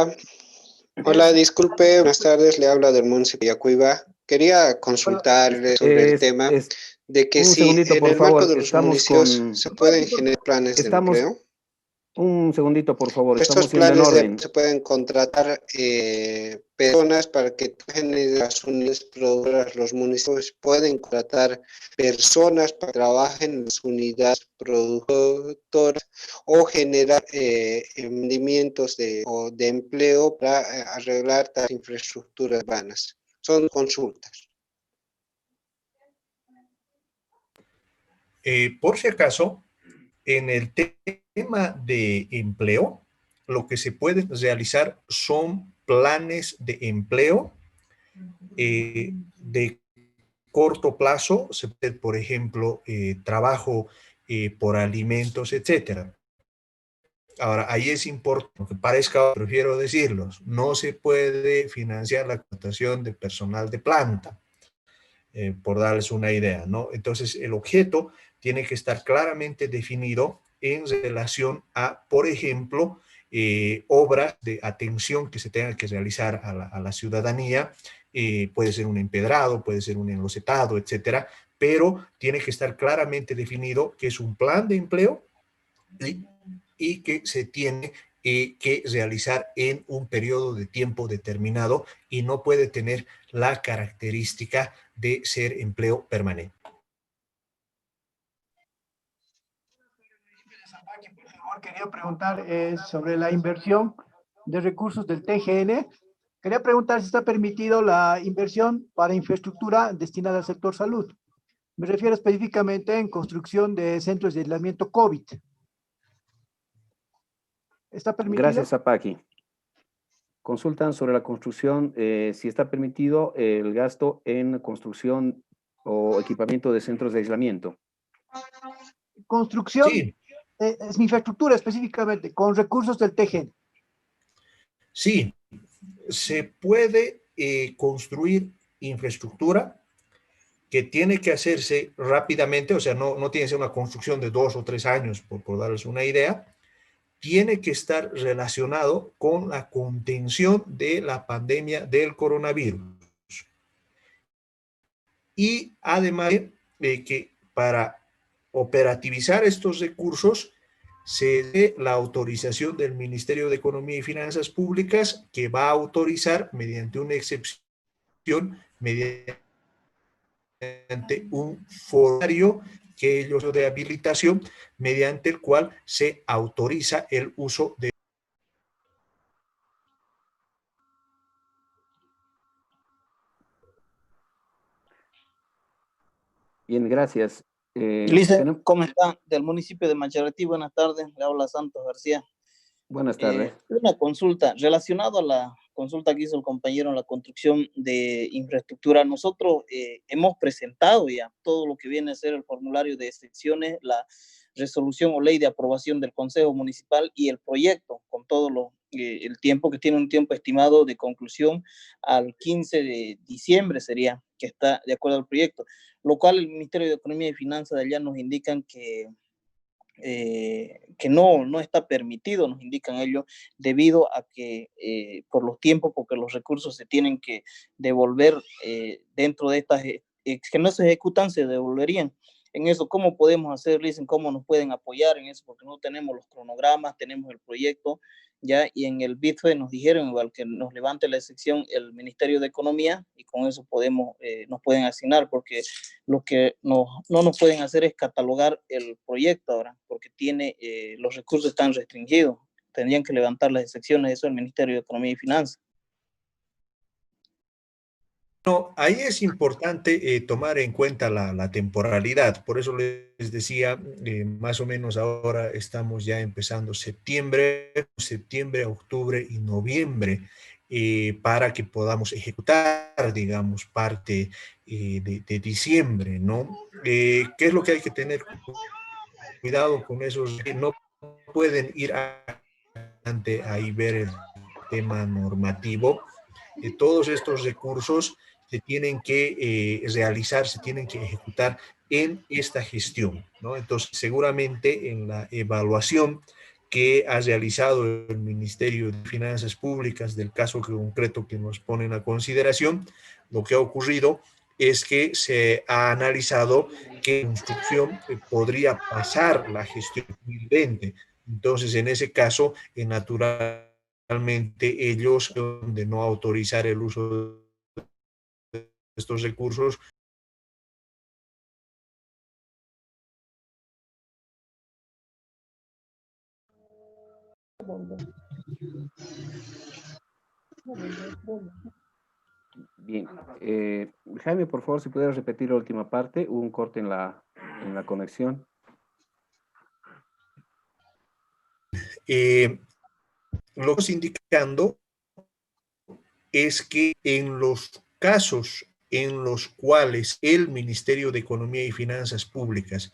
Hola, disculpe, buenas tardes, le habla del municipio de Yacuiba. Quería consultarle sobre el tema de que un si segundito, en por el marco favor, de los estamos municipios se pueden generar planes de empleo. Un segundito, por favor, Estos estamos yendo en planes orden. se pueden contratar personas para que trabajen las unidades productoras. Los municipios pueden contratar personas para que trabajen en las unidades productoras o generar emprendimientos de empleo para arreglar las infraestructuras urbanas. Son consultas. Por si acaso, en el tema de empleo, lo que se puede realizar son planes de empleo de corto plazo, por ejemplo, trabajo por alimentos, etcétera. Ahora, ahí es importante, aunque parezca, prefiero decirlo, no se puede financiar la contratación de personal de planta, por darles una idea, ¿no? Entonces, el objeto tiene que estar claramente definido en relación a, por ejemplo, obras de atención que se tengan que realizar a la ciudadanía. Puede ser un empedrado, puede ser un enlocetado, etcétera, pero tiene que estar claramente definido que es un plan de empleo y que se tiene que realizar en un periodo de tiempo determinado y no puede tener la característica de ser empleo permanente. Por favor, quería preguntar sobre la inversión de recursos del TGN. Quería preguntar si está permitido la inversión para infraestructura destinada al sector salud. Me refiero específicamente en construcción de centros de aislamiento COVID. ¿Está permitido? Gracias, Zapaqui. Consultan sobre la construcción, si está permitido el gasto en construcción o equipamiento de centros de aislamiento. Construcción, sí. Es mi infraestructura específicamente, con recursos del TGN. Sí, se puede construir infraestructura que tiene que hacerse rápidamente, o sea, no tiene que ser una construcción de 2 o 3 años, por darles una idea. Tiene que estar relacionado con la contención de la pandemia del coronavirus. Y además de que para operativizar estos recursos se dé la autorización del Ministerio de Economía y Finanzas Públicas, que va a autorizar mediante una excepción, mediante un formulario que ellos de habilitación, mediante el cual se autoriza el uso de Bien, gracias. ¿Cómo está? Del municipio de Macharatí, buenas tardes, le habla Santos García. Buenas tardes. Una consulta, relacionado a la consulta que hizo el compañero en la construcción de infraestructura, nosotros hemos presentado ya todo lo que viene a ser el formulario de excepciones, la resolución o ley de aprobación del Consejo Municipal y el proyecto, con todo el tiempo, que tiene un tiempo estimado de conclusión al 15 de diciembre sería, que está de acuerdo al proyecto, lo cual el Ministerio de Economía y Finanzas de allá nos indican que no está permitido, nos indican ellos, debido a que por los tiempos, porque los recursos se tienen que devolver dentro de estas, que no se ejecutan, se devolverían. En eso, ¿cómo podemos hacer? Dicen, ¿cómo nos pueden apoyar en eso? Porque no tenemos los cronogramas, tenemos el proyecto, ya, y en el BITFE nos dijeron igual que nos levante la excepción el Ministerio de Economía y con eso nos pueden asignar, porque lo que no nos pueden hacer es catalogar el proyecto ahora, porque los recursos están restringidos. Tendrían que levantar las excepciones, eso el Ministerio de Economía y Finanzas. No, ahí es importante tomar en cuenta la temporalidad. Por eso les decía, más o menos ahora estamos ya empezando septiembre, octubre y noviembre, para que podamos ejecutar, digamos, parte de diciembre, ¿no? ¿Qué es lo que hay que tener cuidado con esos? No pueden ir adelante ahí ver el tema normativo. Todos estos recursos se tienen que realizar, se tienen que ejecutar en esta gestión, ¿no? Entonces, seguramente en la evaluación que ha realizado el Ministerio de Finanzas Públicas del caso concreto que nos ponen a consideración, lo que ha ocurrido es que se ha analizado que la construcción podría pasar la gestión 2020. Entonces, en ese caso, naturalmente, ellos de no autorizar el uso de estos recursos. Bien. Jaime, por favor, si pudieras repetir la última parte, hubo un corte en la conexión. Lo que estoy indicando es que en los casos en los cuales el Ministerio de Economía y Finanzas Públicas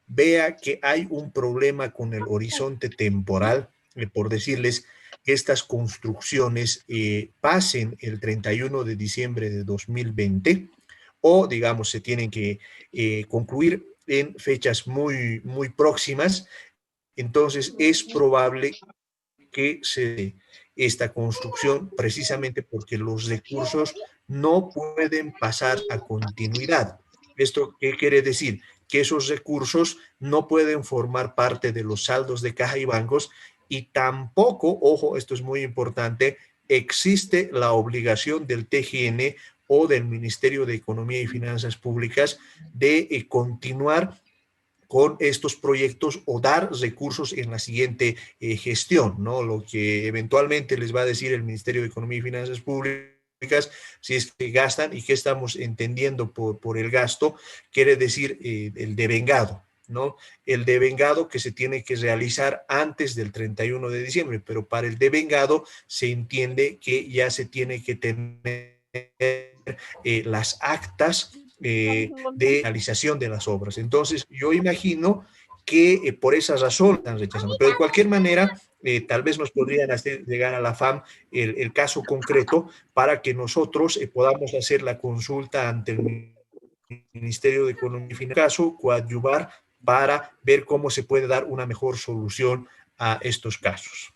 vea que hay un problema con el horizonte temporal, por decirles que estas construcciones pasen el 31 de diciembre de 2020 o, digamos, se tienen que concluir en fechas muy, muy próximas, entonces es probable que se dé esta construcción precisamente porque los recursos no pueden pasar a continuidad. ¿Esto qué quiere decir? Que esos recursos no pueden formar parte de los saldos de caja y bancos y tampoco, ojo, esto es muy importante, existe la obligación del TGN o del Ministerio de Economía y Finanzas Públicas de continuar con estos proyectos o dar recursos en la siguiente gestión, ¿no? Lo que eventualmente les va a decir el Ministerio de Economía y Finanzas Públicas, si es que gastan y qué estamos entendiendo por el gasto, quiere decir el devengado, ¿no? El devengado que se tiene que realizar antes del 31 de diciembre, pero para el devengado se entiende que ya se tiene que tener las actas de realización de las obras. Entonces, yo imagino que por esa razón están rechazando. Pero de cualquier manera, tal vez nos podrían hacer llegar a la FAM el caso concreto para que nosotros podamos hacer la consulta ante el Ministerio de Economía y Finanzas, caso coadyuvar para ver cómo se puede dar una mejor solución a estos casos.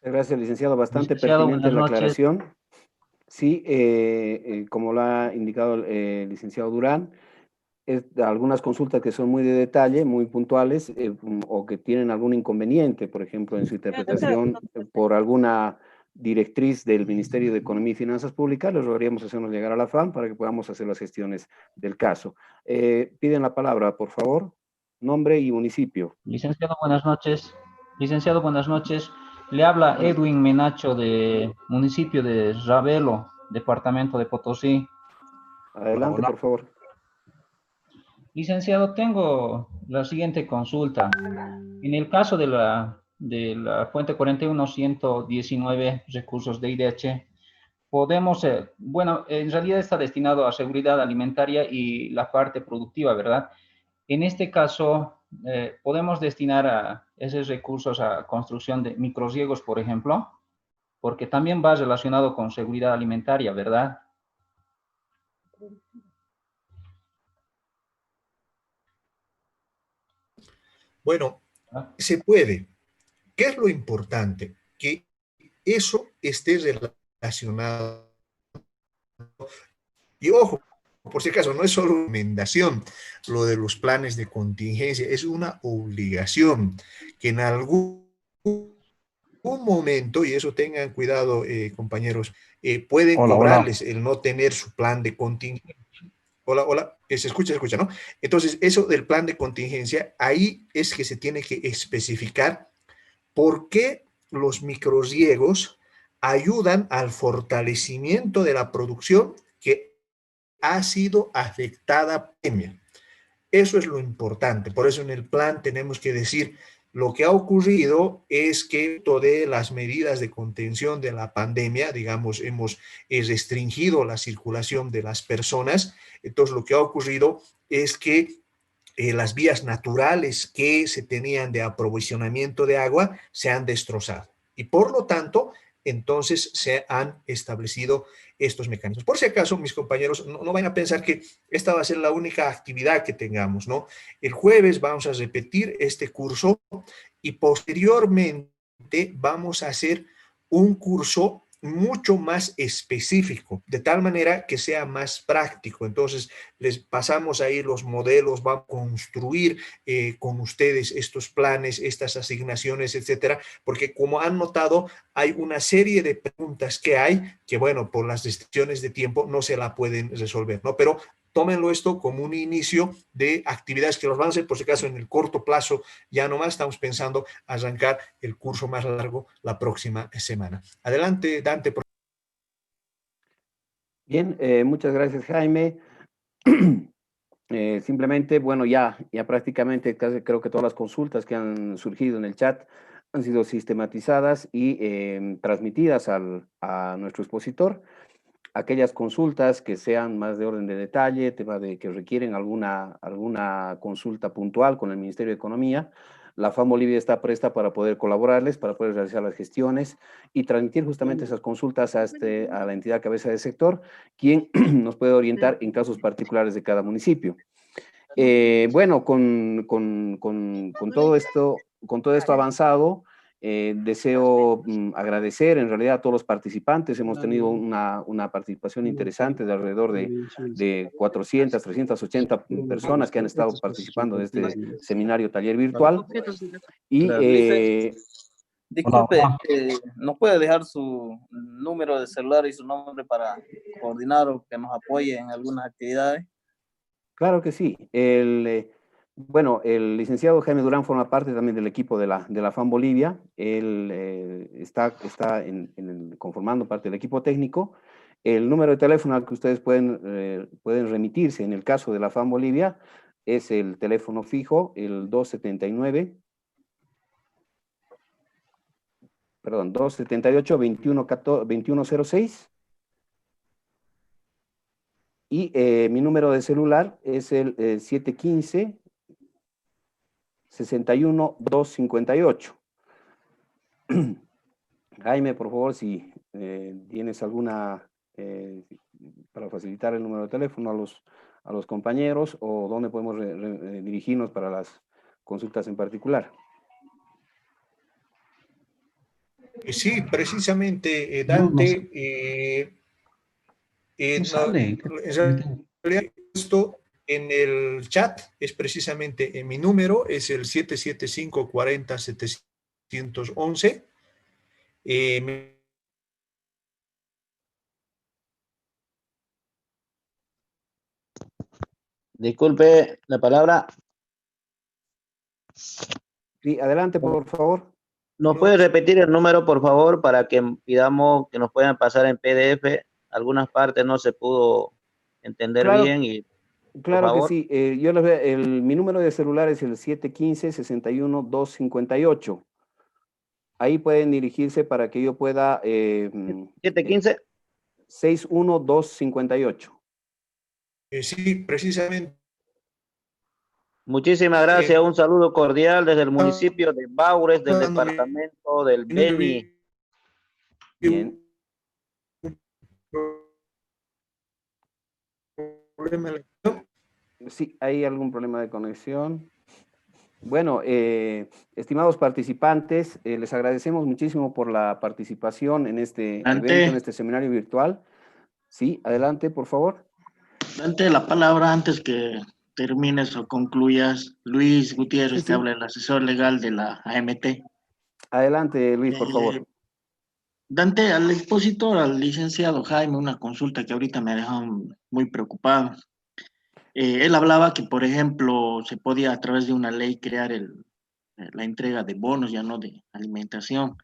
Gracias, licenciado. Bastante Licenciado, pertinente la buenas noches. aclaración. Sí, como lo ha indicado el licenciado Durán, algunas consultas que son muy de detalle, muy puntuales, o que tienen algún inconveniente, por ejemplo, en su interpretación por alguna directriz del Ministerio de Economía y Finanzas Públicas, les rogaríamos hacernos llegar a la FAM para que podamos hacer las gestiones del caso. Piden la palabra, por favor. Nombre y municipio. Licenciado, buenas noches. Licenciado, buenas noches. Le habla Edwin Menacho de municipio de Ravelo, departamento de Potosí. Adelante, por favor. Licenciado, tengo la siguiente consulta. En el caso de la fuente 41.119 recursos de IDH, podemos, bueno, en realidad está destinado a seguridad alimentaria y la parte productiva, ¿verdad? En este caso, podemos destinar a esos recursos a construcción de microriegos, por ejemplo, porque también va relacionado con seguridad alimentaria, ¿verdad? Bueno, se puede. ¿Qué es lo importante? Que eso esté relacionado. Y ojo, por si acaso, no es solo una recomendación lo de los planes de contingencia, es una obligación que en algún momento, y eso tengan cuidado, compañeros, pueden cobrarles el no tener su plan de contingencia. Hola, hola, se escucha, ¿no? Entonces, eso del plan de contingencia, ahí es que se tiene que especificar por qué los microriegos ayudan al fortalecimiento de la producción que ha sido afectada por la pandemia. Eso es lo importante. Por eso en el plan tenemos que decir, lo que ha ocurrido es que de las medidas de contención de la pandemia, digamos, hemos restringido la circulación de las personas. Entonces, lo que ha ocurrido es que las vías naturales que se tenían de aprovisionamiento de agua se han destrozado. Y por lo tanto, entonces se han establecido estos mecanismos. Por si acaso, mis compañeros, no vayan a pensar que esta va a ser la única actividad que tengamos, ¿no? El jueves vamos a repetir este curso y posteriormente vamos a hacer un curso mucho más específico, de tal manera que sea más práctico. Entonces, les pasamos ahí los modelos, vamos a construir con ustedes estos planes, estas asignaciones, etcétera, porque como han notado, hay una serie de preguntas que hay que, bueno, por las restricciones de tiempo no se la pueden resolver, ¿no? Pero tómenlo esto como un inicio de actividades que los van a hacer, por si acaso, en el corto plazo. Ya nomás estamos pensando arrancar el curso más largo la próxima semana. Adelante, Dante. Bien, muchas gracias, Jaime. Simplemente, bueno, ya prácticamente casi creo que todas las consultas que han surgido en el chat han sido sistematizadas y transmitidas a nuestro expositor. Aquellas consultas que sean más de orden de detalle, tema de que requieren alguna consulta puntual con el Ministerio de Economía, la FAM Bolivia está presta para poder colaborarles, para poder realizar las gestiones y transmitir justamente esas consultas a la entidad cabeza de sector, quien nos puede orientar en casos particulares de cada municipio. Bueno, con todo esto avanzado, deseo agradecer en realidad a todos los participantes. Hemos tenido una participación interesante de alrededor de 400, 380 personas que han estado participando de este seminario taller virtual. Y disculpe, ¿nos puede dejar su número de celular y su nombre para coordinar o que nos apoye en algunas actividades? Claro que sí. Bueno, el licenciado Jaime Durán forma parte también del equipo de la FAM Bolivia. Él está conformando parte del equipo técnico. El número de teléfono al que ustedes pueden remitirse en el caso de la FAM Bolivia es el teléfono fijo, el 278-2106. Y mi número de celular es el 715-61-258. Jaime, por favor, si tienes alguna, para facilitar el número de teléfono a los compañeros, o dónde podemos dirigirnos para las consultas en particular. Sí, precisamente, Dante. Esto en el chat es precisamente mi número, es el 775-40-711. Disculpe la palabra. Sí, adelante, por favor. ¿Nos puede repetir el número, por favor, para que pidamos que nos puedan pasar en PDF? Algunas partes no se pudo entender bien. Y, claro que sí. Mi número de celular es el 715-61-258. Ahí pueden dirigirse para que yo pueda... 715. 61-258. Sí, precisamente. Muchísimas gracias. Un saludo cordial desde el municipio de Baures, del departamento del Beni. Bien. Sí, hay algún problema de conexión. Bueno, estimados participantes, les agradecemos muchísimo por la participación en este evento, en este seminario virtual. Sí, adelante, por favor. Dante, la palabra antes que termines o concluyas. Luis Gutiérrez, te habla el asesor legal de la AMT. Adelante, Luis, por favor. Dante, al expositor, al licenciado Jaime, una consulta que ahorita me ha dejado muy preocupado. Él hablaba que, por ejemplo, se podía a través de una ley crear la entrega de bonos, ya no de alimentación.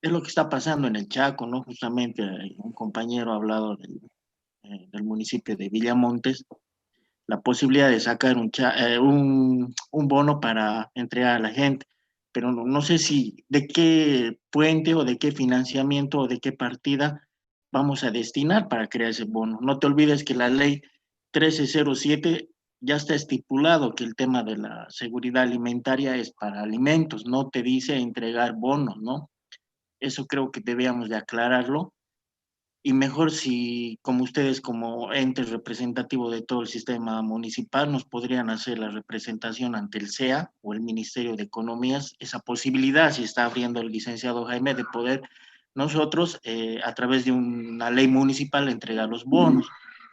Es lo que está pasando en el Chaco, ¿no? Justamente un compañero ha hablado del municipio de Villamontes, la posibilidad de sacar un bono para entregar a la gente, pero no sé si de qué puente o de qué financiamiento o de qué partida vamos a destinar para crear ese bono. No te olvides que la ley 1307 ya está estipulado que el tema de la seguridad alimentaria es para alimentos, no te dice entregar bonos, ¿no? Eso creo que debíamos de aclararlo. Y mejor si, como ustedes, como ente representativo de todo el sistema municipal, nos podrían hacer la representación ante el SEA o el Ministerio de Economías, esa posibilidad, si está abriendo el licenciado Jaime, de poder nosotros, a través de una ley municipal, entregar los bonos.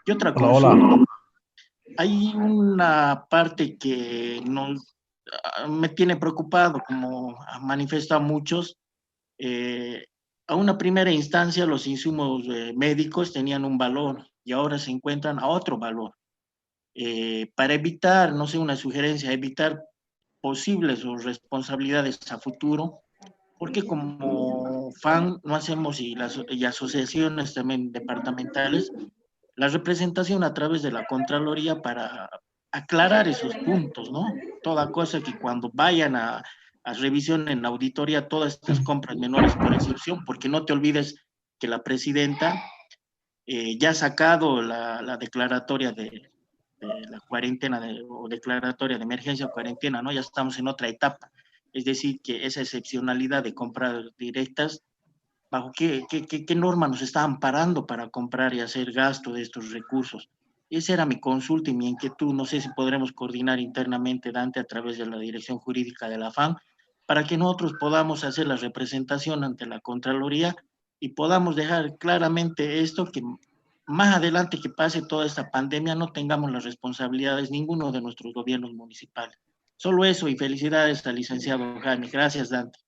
Y otra consulta. Hay una parte que me tiene preocupado, como han manifestado muchos. A una primera instancia los insumos médicos tenían un valor y ahora se encuentran a otro valor. Para evitar, no sé, una sugerencia, evitar posibles o responsabilidades a futuro, porque como FAN no hacemos, y asociaciones también departamentales, la representación a través de la Contraloría para aclarar esos puntos, ¿no? Toda cosa que cuando vayan a revisión en auditoría, todas estas compras menores por excepción, porque no te olvides que la presidenta ya ha sacado la declaratoria de la cuarentena o declaratoria de emergencia o cuarentena, ¿no? Ya estamos en otra etapa. Es decir, que esa excepcionalidad de compras directas, ¿bajo qué norma nos está amparando para comprar y hacer gasto de estos recursos? Esa era mi consulta y mi inquietud. No sé si podremos coordinar internamente, Dante, a través de la Dirección Jurídica de la FAN, para que nosotros podamos hacer la representación ante la Contraloría y podamos dejar claramente esto, que más adelante que pase toda esta pandemia no tengamos las responsabilidades ninguno de nuestros gobiernos municipales. Solo eso, y felicidades al licenciado Jaime. Gracias, Dante.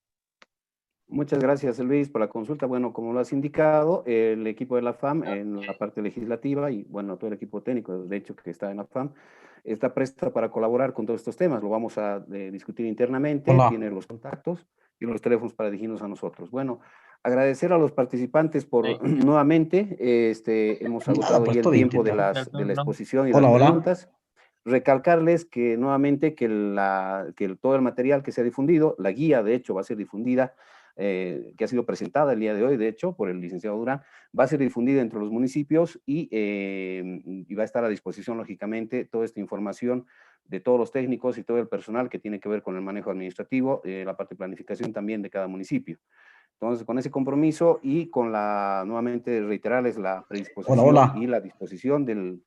Muchas gracias, Luis, por la consulta. Bueno, como lo has indicado, el equipo de la FAM en la parte legislativa y, bueno, todo el equipo técnico, de hecho, que está en la FAM, está presto para colaborar con todos estos temas. Lo vamos a discutir internamente, tiene los contactos y los teléfonos para dirigirnos a nosotros. Bueno, agradecer a los participantes por nuevamente, hemos agotado ya el tiempo de la exposición y las preguntas. Recalcarles que nuevamente que todo el material que se ha difundido, la guía de hecho va a ser difundida, que ha sido presentada el día de hoy, de hecho, por el licenciado Durán, va a ser difundida entre los municipios y va a estar a disposición, lógicamente, toda esta información de todos los técnicos y todo el personal que tiene que ver con el manejo administrativo, la parte de planificación también de cada municipio. Entonces, con ese compromiso y con nuevamente reiterarles la predisposición y la disposición del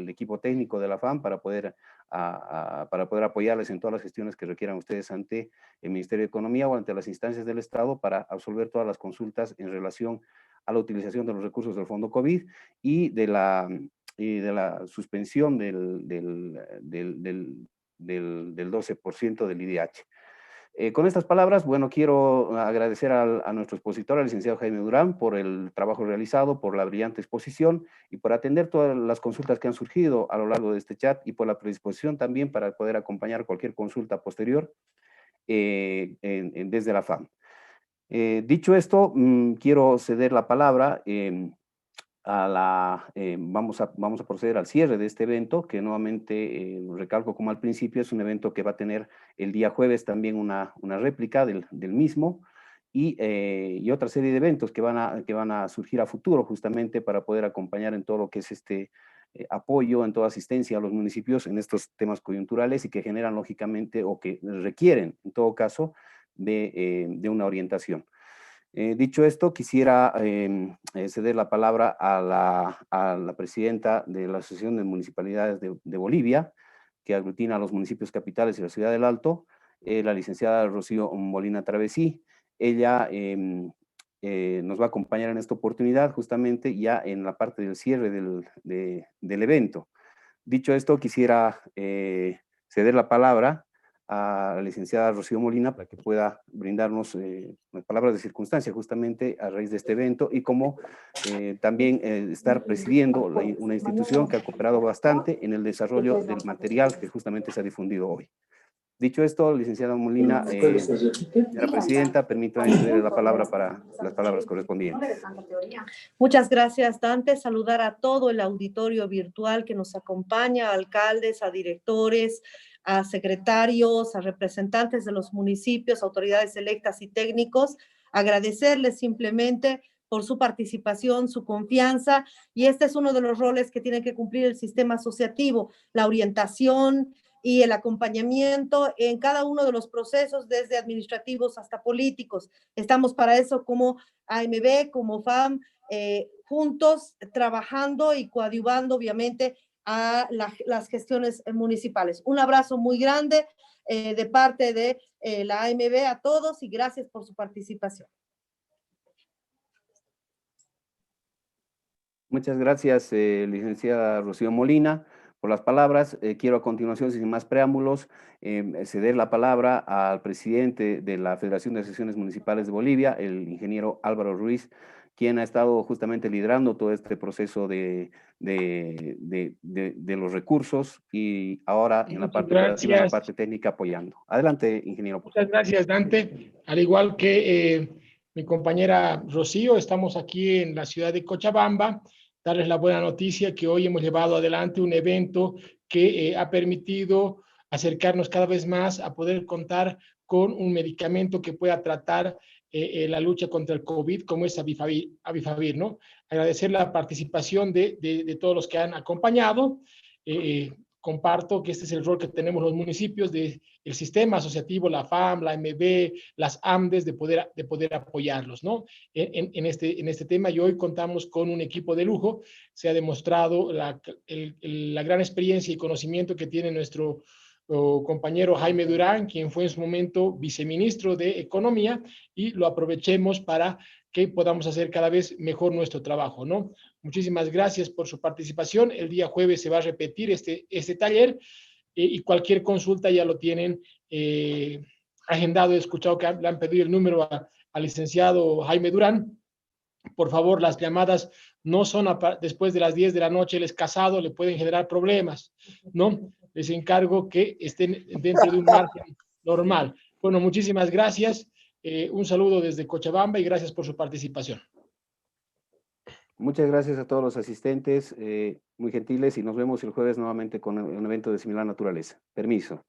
equipo técnico de la FAM para poder apoyarles en todas las gestiones que requieran ustedes ante el Ministerio de Economía o ante las instancias del Estado para absolver todas las consultas en relación a la utilización de los recursos del Fondo COVID y de la suspensión del 12% del IDH. Con estas palabras, bueno, quiero agradecer a nuestro expositor, al licenciado Jaime Durán, por el trabajo realizado, por la brillante exposición y por atender todas las consultas que han surgido a lo largo de este chat y por la predisposición también para poder acompañar cualquier consulta posterior desde la FAM. Dicho esto, quiero ceder la palabra vamos a proceder al cierre de este evento, que nuevamente recalco como al principio, es un evento que va a tener el día jueves también una réplica del mismo y otra serie de eventos que van a surgir a futuro justamente para poder acompañar en todo lo que es este apoyo, en toda asistencia a los municipios en estos temas coyunturales y que generan lógicamente o que requieren en todo caso de una orientación. Dicho esto, quisiera ceder la palabra a la presidenta de la Asociación de Municipalidades de Bolivia, que aglutina a los municipios capitales y la ciudad del Alto, la licenciada Rocío Molina Travesí. Ella nos va a acompañar en esta oportunidad justamente ya en la parte del cierre del evento. Dicho esto, quisiera ceder la palabra a la licenciada Rocío Molina para que pueda brindarnos las palabras de circunstancia justamente a raíz de este evento y como también estar presidiendo una institución que ha cooperado bastante en el desarrollo del material que justamente se ha difundido hoy. Dicho esto, licenciada Molina, señora presidenta, permítame ceder la palabra para las palabras correspondientes. Muchas gracias, Dante. Saludar a todo el auditorio virtual que nos acompaña, a alcaldes, a directores, a secretarios, a representantes de los municipios, autoridades electas y técnicos. Agradecerles simplemente por su participación, su confianza, y este es uno de los roles que tiene que cumplir el sistema asociativo, la orientación, y el acompañamiento en cada uno de los procesos, desde administrativos hasta políticos. Estamos para eso como AMB, como FAM, juntos trabajando y coadyuvando obviamente a las gestiones municipales. Un abrazo muy grande de parte de la AMB a todos y gracias por su participación. Muchas gracias, licenciada Rocío Molina, por las palabras. Quiero a continuación, sin más preámbulos, ceder la palabra al presidente de la Federación de Asociaciones Municipales de Bolivia, el ingeniero Álvaro Ruiz, quien ha estado justamente liderando todo este proceso de los recursos y ahora en la parte operativa, en la parte técnica apoyando. Adelante, ingeniero. Muchas gracias, Dante. Al igual que mi compañera Rocío, estamos aquí en la ciudad de Cochabamba. Darles la buena noticia que hoy hemos llevado adelante un evento que ha permitido acercarnos cada vez más a poder contar con un medicamento que pueda tratar la lucha contra el COVID, como es Avifavir, ¿no? Agradecer la participación de todos los que han acompañado. Comparto que este es el rol que tenemos los municipios del sistema asociativo, la FAM, la AMB, las AMDES, de poder apoyarlos, ¿no? En este tema, y hoy contamos con un equipo de lujo. Se ha demostrado la gran experiencia y conocimiento que tiene nuestro compañero Jaime Durán, quien fue en su momento viceministro de Economía, y lo aprovechemos para que podamos hacer cada vez mejor nuestro trabajo, ¿no? Muchísimas gracias por su participación. El día jueves se va a repetir este taller y cualquier consulta ya lo tienen agendado. He escuchado que le han pedido el número al licenciado Jaime Durán. Por favor, las llamadas no son después de las 10 de la noche. Él es casado, le pueden generar problemas, ¿no? Les encargo que estén dentro de un margen normal. Bueno, muchísimas gracias. Un saludo desde Cochabamba y gracias por su participación. Muchas gracias a todos los asistentes, muy gentiles, y nos vemos el jueves nuevamente con un evento de similar naturaleza. Permiso.